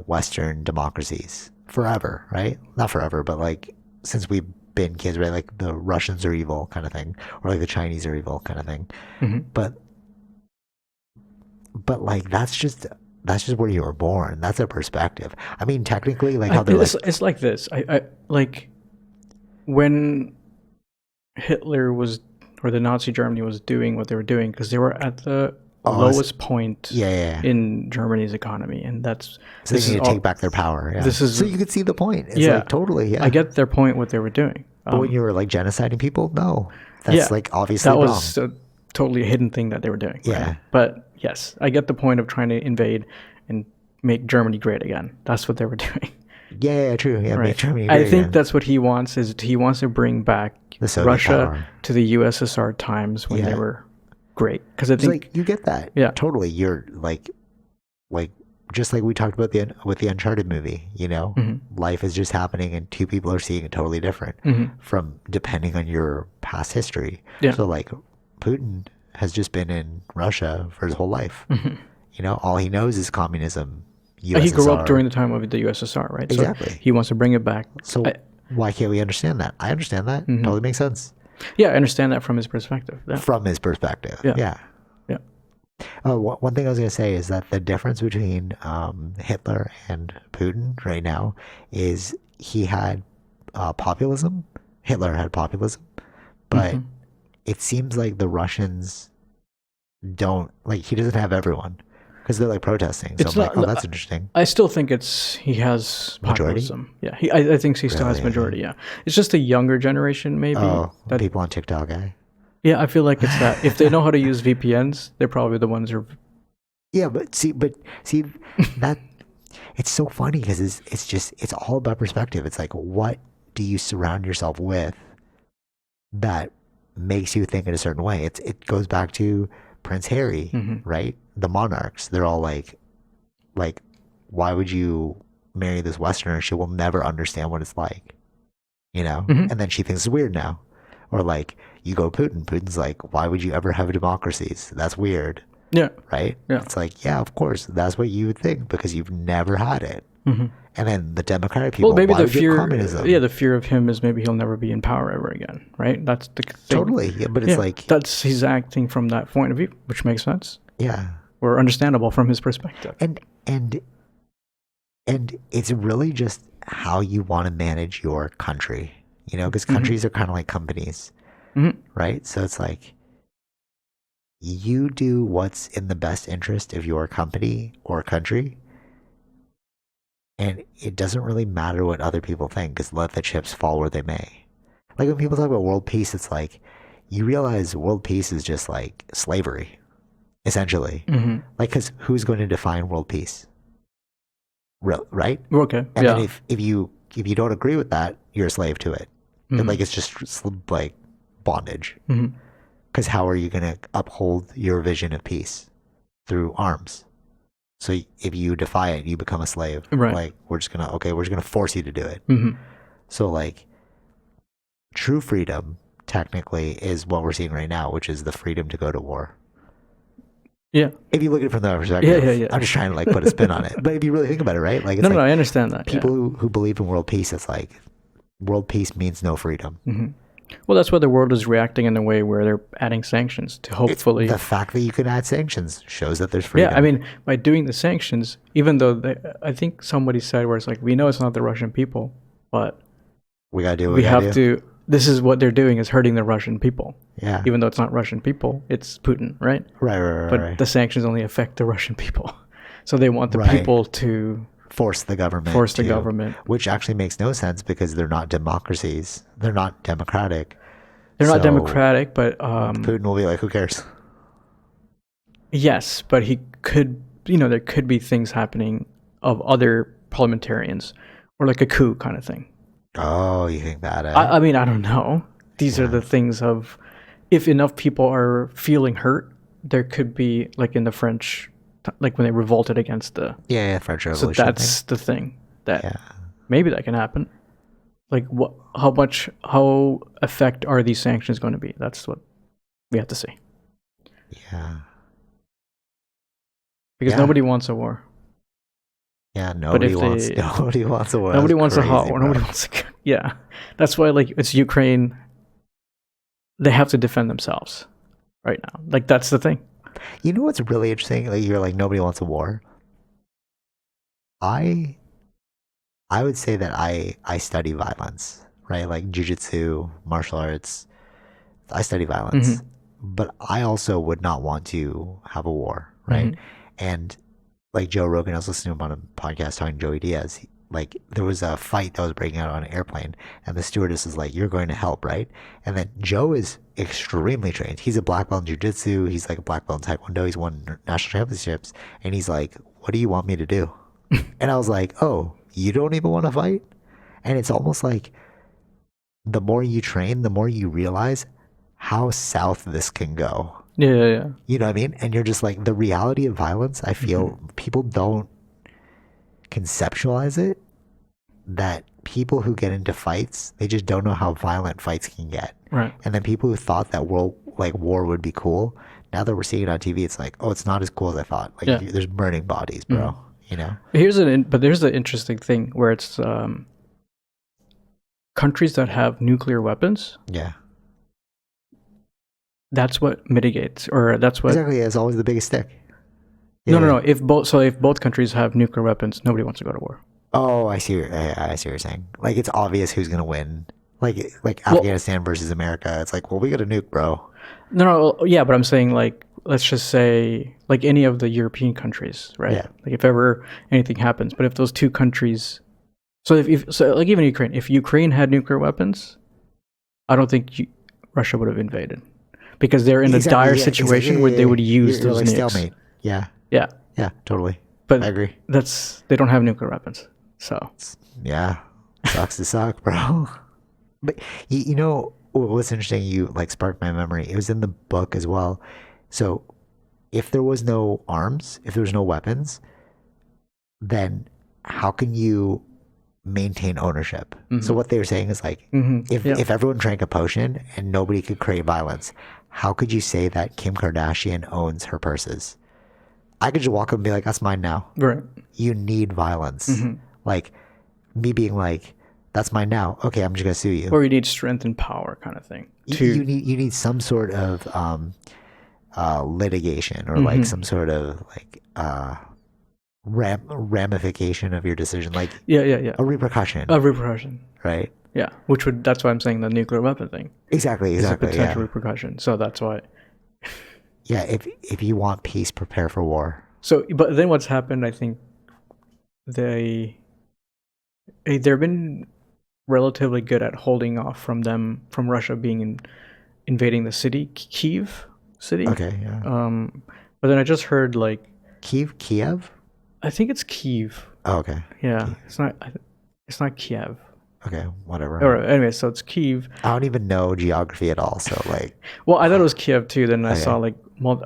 Western democracies forever, right? Not forever, but like since we've been kids, right? Like the Russians are evil kind of thing, or like the Chinese are evil kind of thing. Mm-hmm. But like, that's just where you were born. That's a perspective. I mean, technically, like how they're it's like this. I like when Hitler was, or the Nazi Germany was doing what they were doing, because they were at the lowest point in Germany's economy, and that's so they need to take back their power. Yeah. So you could see the point. It's like, totally. Yeah, I get their point. What they were doing. But when you were like genociding people, no, that's like obviously that wrong. was totally a hidden thing that they were doing. Yeah, right? But yes, I get the point of trying to invade and make Germany great again. That's what they were doing. Yeah, true. Yeah, right. Make Germany great I think that's what he wants. He wants to bring back Russia to the USSR times when they were great. Because I think, like, you get that. Yeah, totally. You're like just like we talked about with the Uncharted movie. Life is just happening, and 2 people are seeing it totally different from depending on your past history. Yeah. So like, Putin has just been in Russia for his whole life. All he knows is communism. USSR. He grew up during the time of the USSR, right? Exactly. So he wants to bring it back. So why can't we understand that? I understand that. Totally makes sense. Yeah, I understand that from his perspective. Yeah. From his perspective. Yeah. One thing I was going to say is that the difference between Hitler and Putin right now is he had populism. Hitler had populism. But it seems like the Russians don't like he doesn't have everyone because they're like protesting. So It's I'm like, not. oh, that's interesting. I still think he has Majority? populism. Yeah, I think he still has Really? majority. Yeah, it's just a younger generation maybe. Oh, That people on TikTok, eh? yeah, I feel like it's that. If they know how to use VPNs, they're probably the ones who. Yeah, but see that it's so funny because it's all about perspective. It's like what do you surround yourself with that makes you think in a certain way? It goes back to Prince Harry, right? The monarchs. They're all like, why would you marry this Westerner? She will never understand what it's like, you know? And then she thinks it's weird now. Or like, you go Putin. Putin's like, why would you ever have democracies? That's weird, Yeah. right? Yeah. It's like, yeah, of course, that's what you would think because you've never had it. And then the Democratic people, Well, maybe why the would you have fear. communism? Yeah, the fear of him is maybe he'll never be in power ever again. Right. That's the thing. Totally. Yeah, but it's Yeah, like, that's he's acting from that point of view, which makes sense yeah. or understandable from his perspective. And it's really just how you want to manage your country, you know, because countries are kind of like companies, right? So it's like you do what's in the best interest of your company or country, and it doesn't really matter what other people think because let the chips fall where they may. Like when people talk about world peace, it's like you realize world peace is just like slavery, essentially. Like, because who's going to define world peace? Right? Okay. And yeah. then if you don't agree with that, you're a slave to it. And like it's just like bondage. Because how are you going to uphold your vision of peace? Through arms. So if you defy it, you become a slave. Right. Like we're just gonna force you to do it. So like true freedom technically is what we're seeing right now, which is the freedom to go to war. Yeah. If you look at it from that perspective, Yeah. I'm just trying to like put a spin on it. But if you really think about it, right? Like it's No, like I understand that. people who believe in world peace, it's like world peace means no freedom. Well, that's why the world is reacting in a way where they're adding sanctions to hopefully. The fact that you can add sanctions shows that there's freedom. Yeah, I mean, by doing the sanctions, even though I think somebody said where it's like, we know it's not the Russian people, but we gotta do what we have to. This is what they're doing is hurting the Russian people. Yeah. Even though it's not Russian people, it's Putin, right? Right. But the sanctions only affect the Russian people. So they want the people to force the government. Which actually makes no sense because they're not democracies. They're not democratic. They're not democratic, but Putin will be like, who cares? Yes, but he could, there could be things happening of other parliamentarians or like a coup kind of thing. Oh, you think that? I mean, I don't know. These are the things of, if enough people are feeling hurt, there could be, like in the French, like when they revolted against the... Yeah, French Revolution. So that's the thing. That maybe that can happen. Like, how effect are these sanctions going to be? That's what we have to see. Yeah. Because nobody wants a war. Yeah, nobody wants a war. Nobody wants a hot war. Nobody wants a... Yeah. That's why, like, it's Ukraine. They have to defend themselves right now. Like, that's the thing. You know what's really interesting? Like, you're like, nobody wants a war. I would say that I study violence, right? Like jiu-jitsu, martial arts. I study violence. But I also would not want to have a war, right? And like Joe Rogan, I was listening to him on a podcast talking to Joey Diaz. Like there was a fight that was breaking out on an airplane, and the stewardess is like, "You're going to help, right?" And then Joe is extremely trained. He's a black belt in jiu-jitsu. He's like a black belt in taekwondo. He's won national championships, and he's like, "What do you want me to do?" And I was like, "Oh, you don't even want to fight?" And it's almost like the more you train, the more you realize how south this can go. Yeah. You know what I mean? And you're just like, the reality of violence, I feel people don't conceptualize it, that people who get into fights, they just don't know how violent fights can get. Right. And then people who thought that war would be cool, now that we're seeing it on TV, it's like, oh, it's not as cool as I thought. Like there's burning bodies, bro. You know? Here's the interesting thing where it's countries that have nuclear weapons. Yeah. That's what mitigates, or that's what exactly. It's always the biggest stick. Yeah. No. If both countries have nuclear weapons, nobody wants to go to war. Oh, I see. I see what you're saying. Like it's obvious who's gonna win. Like Afghanistan versus America. It's like, well, we got a nuke, bro. No. Yeah, but I'm saying like let's just say like any of the European countries, right? Yeah. Like if ever anything happens, but if those two countries, so if so like even Ukraine, if Ukraine had nuclear weapons, I don't think Russia would have invaded because they're in a dire situation where they would use those like nukes. stalemate. Yeah. Yeah, Yeah, totally. but I agree. they don't have nuclear weapons, so Yeah. Sucks to suck, bro. But you know what's interesting? You like sparked my memory. It was in the book as well. So if there was no arms, if there was no weapons, then how can you maintain ownership? So what they were saying is like, if everyone drank a potion and nobody could create violence, how could you say that Kim Kardashian owns her purses? I could just walk up and be like, that's mine now. right. You need violence. Like me being like, that's mine now. Okay, I'm just gonna sue you. Or you need strength and power, kind of thing. You need some sort of litigation or like some sort of like ramification of your decision, like yeah. a repercussion, A repercussion. right? Yeah, that's why I'm saying the nuclear weapon thing. Exactly. It's a potential Yeah. repercussion. So that's why. Yeah. If you want peace, prepare for war. So, but then what's happened? I think they've been relatively good at holding off from Russia being invading the city, Kiev city. Okay. Yeah. But then I just heard like Kiev. I think it's Kiev. Oh, okay. Yeah, Kiev. It's not Kiev. Okay. Whatever. Or anyway, so it's Kiev. I don't even know geography at all. So like, Well, I thought it was Kiev too. Then I saw like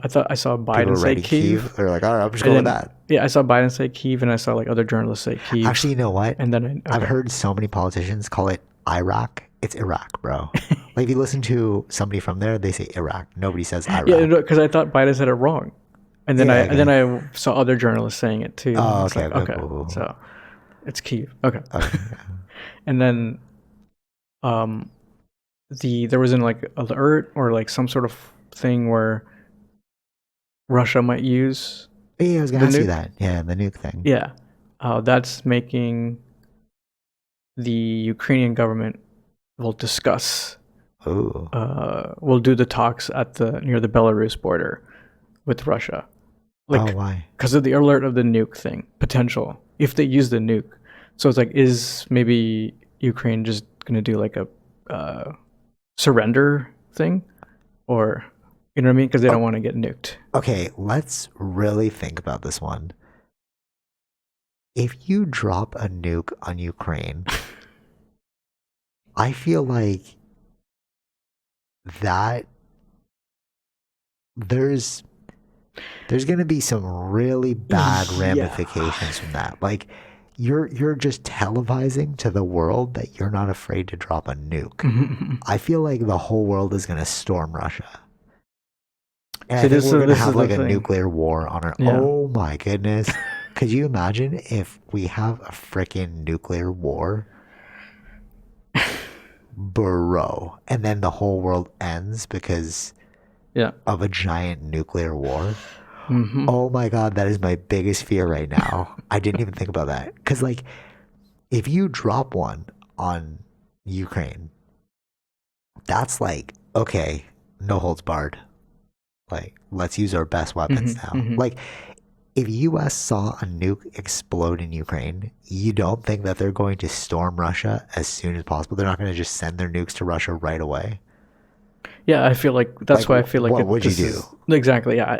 I thought I saw Biden say Kiev. They're like, all right, I'm just going with that. Yeah, I saw Biden say Kiev, and I saw like other journalists say Kiev. Actually, you know what? And then I've heard so many politicians call it Iraq. It's Iraq, bro. Like if you listen to somebody from there, they say Iraq. Nobody says Iraq. Yeah, because I thought Biden said it wrong, and then Yeah, then I saw other journalists saying it too. Oh, It's okay, like, okay, cool. So it's Kiev. Okay. Okay. And then there was an like alert or like some sort of thing where Russia might use. Yeah, I was gonna The ask you nuke? that. Yeah, the nuke thing. Yeah, that's making the Ukrainian government will discuss. Ooh. Will do the talks at near the Belarus border with Russia, like Why? because of the alert of the nuke thing potential. If they use the nuke, so it's like, is maybe Ukraine just gonna do like a surrender thing, or you know what I mean? Because they don't want to get nuked. Okay, let's really think about this one. If you drop a nuke on Ukraine, I feel like that there's gonna be some really bad ramifications from that. Like you're just televising to the world that you're not afraid to drop a nuke. I feel like the whole world is gonna storm Russia. And I think we're gonna have like a nuclear war on our. Yeah. Oh my goodness! Could you imagine if we have a freaking nuclear war, bro? And then the whole world ends because of a giant nuclear war. Oh my god, that is my biggest fear right now. I didn't even think about that because like, if you drop one on Ukraine, that's like, okay, no holds barred. Like, let's use our best weapons now. Like, if US saw a nuke explode in Ukraine, you don't think that they're going to storm Russia as soon as possible? They're not going to just send their nukes to Russia right away? Yeah, I feel like that's why I feel like what would you do? Exactly. Yeah,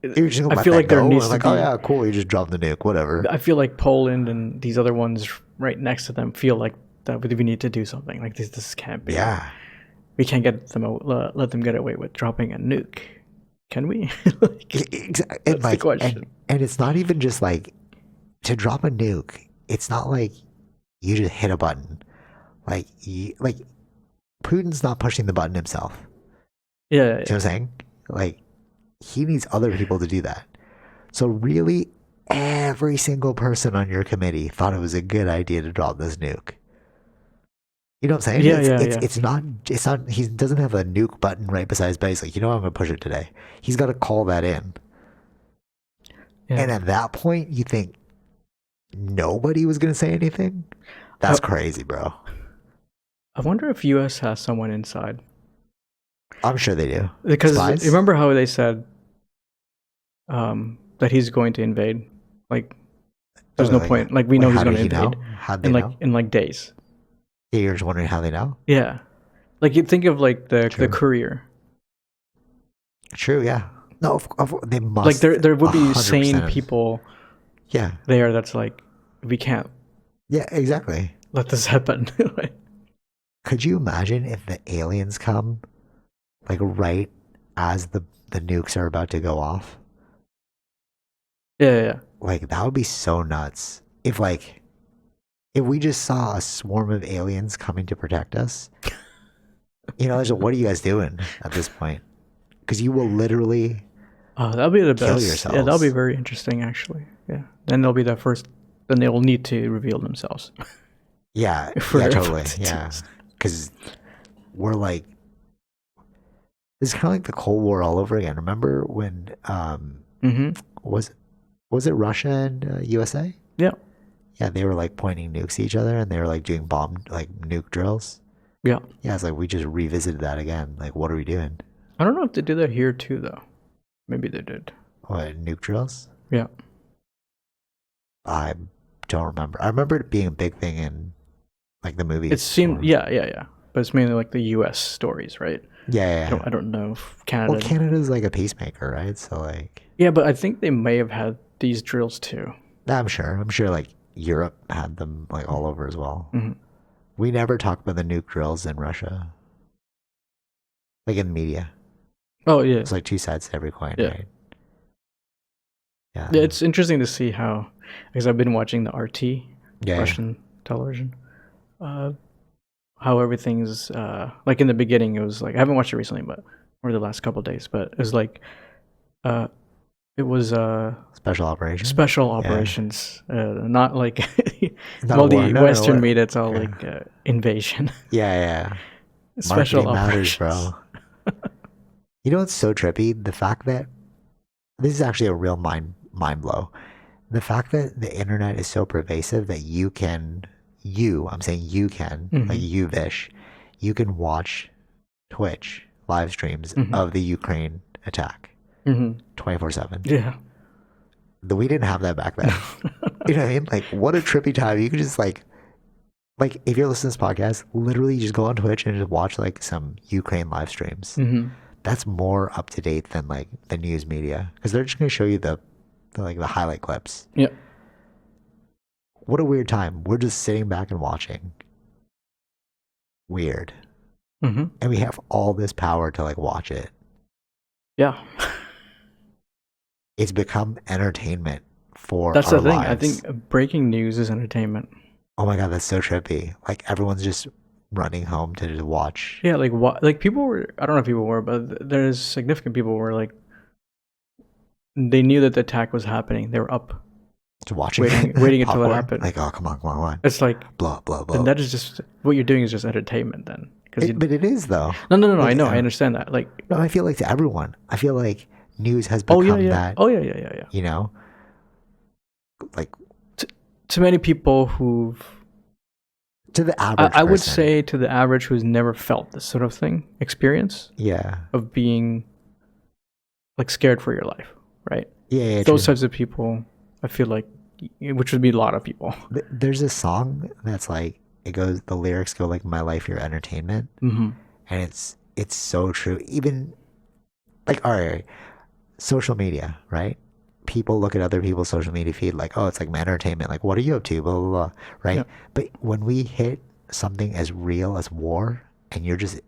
You're just I feel like there needs to like, be. oh yeah, cool. You just drop the nuke, whatever. I feel like Poland and these other ones right next to them feel like that we need to do something. Like this can't be. Yeah, we can't let them get away with dropping a nuke. Can we? exactly. That's the question. And it's not even just like to drop a nuke. It's not like you just hit a button. Like Putin's not pushing the button himself. Yeah. You know what I'm saying? Like, he needs other people to do that. So really, every single person on your committee thought it was a good idea to drop this nuke. You know what I'm saying? It's not, he doesn't have a nuke button right beside his bed. He's like, you know what, I'm going to push it today. He's got to call that in. Yeah. And at that point, you think nobody was going to say anything? That's crazy, bro. I wonder if US has someone inside. I'm sure they do. Because Spies? remember how they said that he's going to invade. Like, there's Oh, no like, point. Like, we know wait, he's how going did to he know? invade How'd they in know? days. Yeah, you're just wondering how they know? Yeah, like you think of like the True. courier. True, yeah. No, they must. Like there would be 100% sane of- people Yeah. there that's like, we can't Yeah, exactly. let this happen. Like, Could you imagine if the aliens come, like, right as the nukes are about to go off? yeah. Like, that would be so nuts. If we just saw a swarm of aliens coming to protect us, what are you guys doing at this point? Because you will literally Oh, that'll be the kill best. yourselves. Yeah, that'll be very interesting, actually. Yeah. Then they'll be the first. Then they will need to reveal themselves. Yeah, If we're yeah, able totally. to do Yeah. this. Because we're like, it's kind of like the Cold War all over again. Remember when, was it Russia and USA? Yeah. Yeah, they were like pointing nukes at each other and they were like doing nuke drills. Yeah. Yeah, it's like we just revisited that again. Like, what are we doing? I don't know if they did that here too, though. Maybe they did. What, nuke drills? Yeah. I don't remember. I remember it being a big thing in like the movies. It seemed, yeah. But it's mainly like the U.S. stories, right? Yeah. I don't know if Canada. Well, Canada's like a peacemaker, right? So like. Yeah, but I think they may have had these drills too. I'm sure like Europe had them like all over as well. Mm-hmm. We never talk about the nuke drills in Russia. Like in the media. Oh yeah. It's like two sides to every coin, Yeah. right? Yeah. Yeah, it's interesting to see how, because I've been watching the RT, Yeah. Russian television, how everything's like in the beginning. It was like, I haven't watched it recently, but or the last couple of days, but it was like, it was Special operations. special operations, not like Not well, a war. the No, Western no. media, it's all like invasion. Yeah. Special Marketing operations, matters, bro. You know what's so trippy? The fact that this is actually a real mind blow. The fact that the internet is so pervasive that I'm saying you can, like you, Vish, you can watch Twitch live streams of the Ukraine attack 24/7. Yeah. We didn't have that back then. You know what I mean? Like, what a trippy time. You could just like if you're listening to this podcast, literally just go on Twitch and just watch like some Ukraine live streams. That's more up to date than like the news media because they're just going to show you the highlight clips. Yeah. What a weird time. We're just sitting back and watching. Weird. And we have all this power to like watch it. Yeah. It's become entertainment for That's our the thing. lives. I think breaking news is entertainment. Oh my God, that's so trippy. Like everyone's just running home to just watch. Yeah, like what? Like people were. I don't know if people were, but there's significant people were like, they knew that the attack was happening. They were up, To watching waiting until it popcorn. happened. Like, oh, come on. It's like, Blah, blah, blah. then that is just what you're doing is just entertainment then. But it is though. No. Like, I know. I understand that. Like, No, I feel like to everyone. I feel like news has become that. Oh yeah. You know? Like To many people who've, to the average I would person. say to the average who's never felt this sort of thing, experience Yeah. of being like scared for your life, right? Yeah, Those true. types of people, I feel like, which would be a lot of people. There's a song that's like the lyrics go like "My life, your entertainment," Mm-hmm. and it's so true. Even like all right, social media, right? People look at other people's social media feed like, oh, it's like my entertainment. Like, what are you up to? Blah blah blah. Right? Yeah. But when we hit something as real as war, and you're just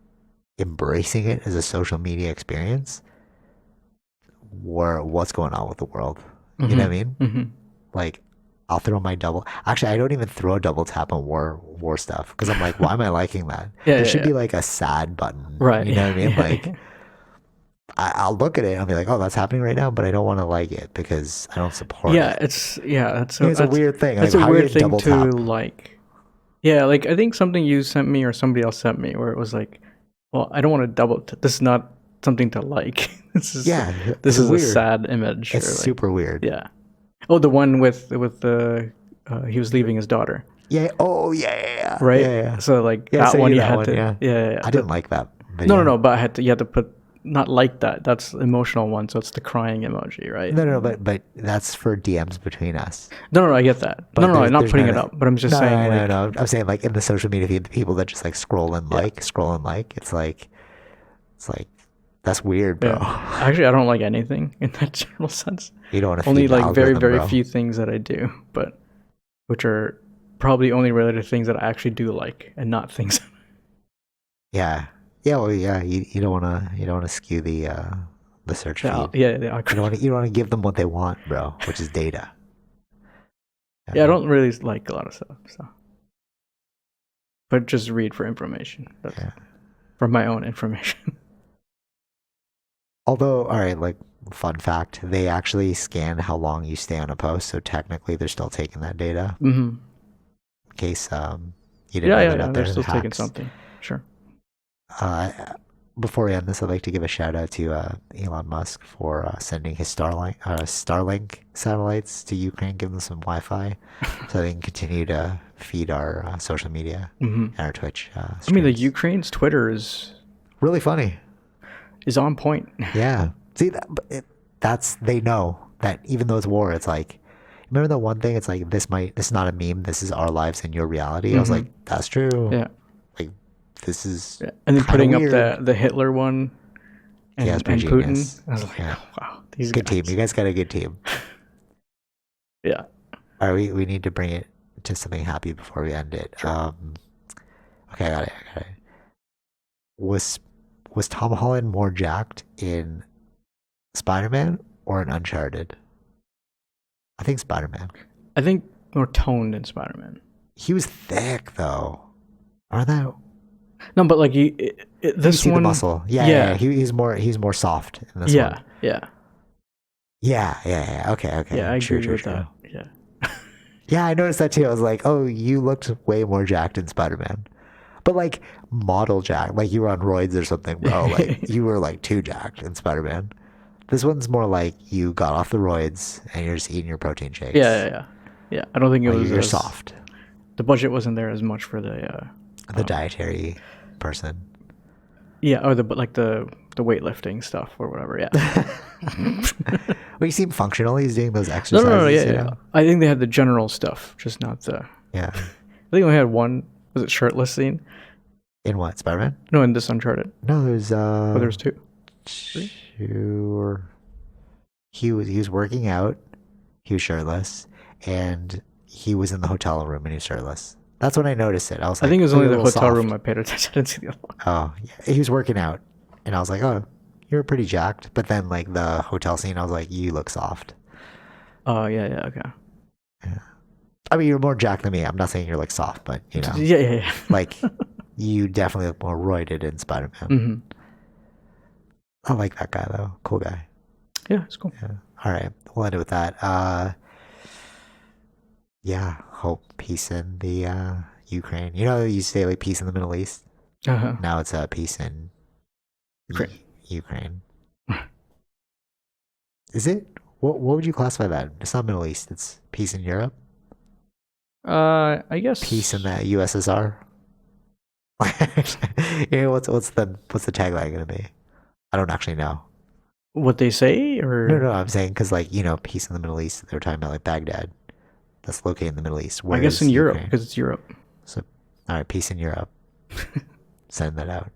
embracing it as a social media experience, what's going on with the world? You know what I mean? Mm-hmm. Like, I'll throw my double. Actually, I don't even throw a double tap on war stuff because I'm like, why am I liking that? There should be like a sad button, Right? You know what I mean? Yeah. Like, I'll look at it and I'll be like, oh, that's happening right now, but I don't want to like it because I don't support it. It's that's It's a weird thing. That's Like, a how do you weird thing double to tap? like. Yeah, like I think something you sent me or somebody else sent me where it was like, well, I don't want to double. This is not something to like. This is Yeah, This it's is weird. a sad image. It's or, like, super weird. Yeah. Oh, the one with the he was leaving his daughter. Yeah. Oh, yeah. Right. Yeah. So like Yeah, that so one you that had one, to. yeah. Yeah. I didn't like that. Video. No. But you had to put not like that. That's the emotional one. So it's the crying emoji, right? No, but that's for DMs between us. No, I get that. But No, I'm not there's putting none it of- up. But I'm just saying, like, no. I'm saying like in the social media feed, the people that just like scroll and like. It's like that's weird, bro. yeah. Actually, I don't like anything in that general sense. You don't want to Only feed the like very, algorithm, very bro. few things that I do, but which are probably only related to things that I actually do like, and not things. Yeah. Well, yeah. You don't wanna skew the search feed. Yeah. You don't want to give them what they want, bro, which is data. Yeah, I don't really like a lot of stuff, so. But just read for information. That's for my own information. Although, all right, like fun fact, they actually scan how long you stay on a post, so technically they're still taking that data. Mm-hmm. In case you didn't know that out there. They're still taking hacks. something. Sure. Before we end this, I'd like to give a shout out to Elon Musk for sending his Starlink satellites to Ukraine, give them some Wi-Fi, so they can continue to feed our social media and our Twitch. I mean, the streams. Ukraine's Twitter is Really funny. on point. Yeah. See, that's they know that even though it's war, it's like, remember that one thing? It's like this is not a meme. This is our lives and your reality. I was like, that's true. Yeah. Like this is. Yeah. And then kinda putting weird. up the Hitler one. And, Yeah, it's pretty and Putin. genius. I was like, Yeah. oh, wow, these Good guys. team. You guys got a good team. Yeah. All right, we need to bring it to something happy before we end it. Okay, I got it. Was Tom Holland more jacked in Spider-Man or in Uncharted? I think Spider-Man. I think more toned in Spider-Man. He was thick though. Aren't that? No, but like You this see one, the muscle. Yeah. He's more soft in this one. Yeah. Yeah. Okay. Yeah, I True. agree with that. Yeah. Yeah, I noticed that too. I was like, oh, you looked way more jacked in Spider-Man. But like model jacked, like you were on roids or something, bro. Like you were like too jacked in Spider-Man. This one's more like you got off the roids and you're just eating your protein shakes. Yeah. I don't think it Like, was you're as- soft. The budget wasn't there as much for the Dietary person. yeah, or the weightlifting stuff or whatever. Yeah. Well, he seemed functional. He's doing those exercises. No. you Yeah. know? I think they had the general stuff, just not the. Yeah. I think we only had one. Was it shirtless scene? In what, Spider-Man? No, in this Uncharted. No, there's Oh, there's two. Sure. He was working out. He was shirtless, and he was in the hotel room and he was shirtless. That's when I noticed it. I was like, I think it was "Oh, only you're the a little hotel soft." room I paid attention. I didn't see the other one. Oh, yeah. He was working out, and I was like, oh, you're pretty jacked. But then like the hotel scene, I was like, you look soft. Oh, yeah. Okay. I mean, you're more jacked than me. I'm not saying you're like soft, but you know, Yeah. like you definitely look more roided in Spider-Man. Mm-hmm. I like that guy though. Cool guy. Yeah, it's cool. Yeah. All right. We'll end it with that. Yeah. Hope peace in the Ukraine. You know, you say like peace in the Middle East. Uh-huh. Now it's peace in Ukraine. Is it? What would you classify that? It's not Middle East. It's peace in Europe. I guess Peace in the USSR. You know, what's the tagline gonna be? I don't actually know. what they say, or No. I'm saying because like you know, peace in the Middle East. They were talking about like Baghdad. That's located in the Middle East. I guess in Europe Ukraine? because it's Europe. So, all right, peace in Europe. Send that out.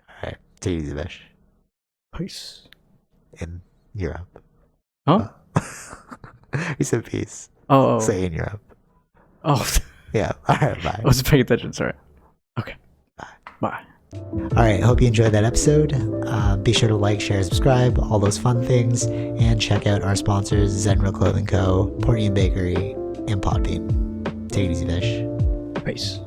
All right, take it easy, Vish. Peace. In Europe. Huh? He said peace. Oh. Say in Europe. Oh. Yeah. All right. Bye. I wasn't paying attention. Sorry. Okay. Bye. All right. Hope you enjoyed that episode. Be sure to like, share, subscribe, all those fun things, and check out our sponsors: Zenro Clothing Co., Portian Bakery, and Podbean. Take it easy, Vish. Peace.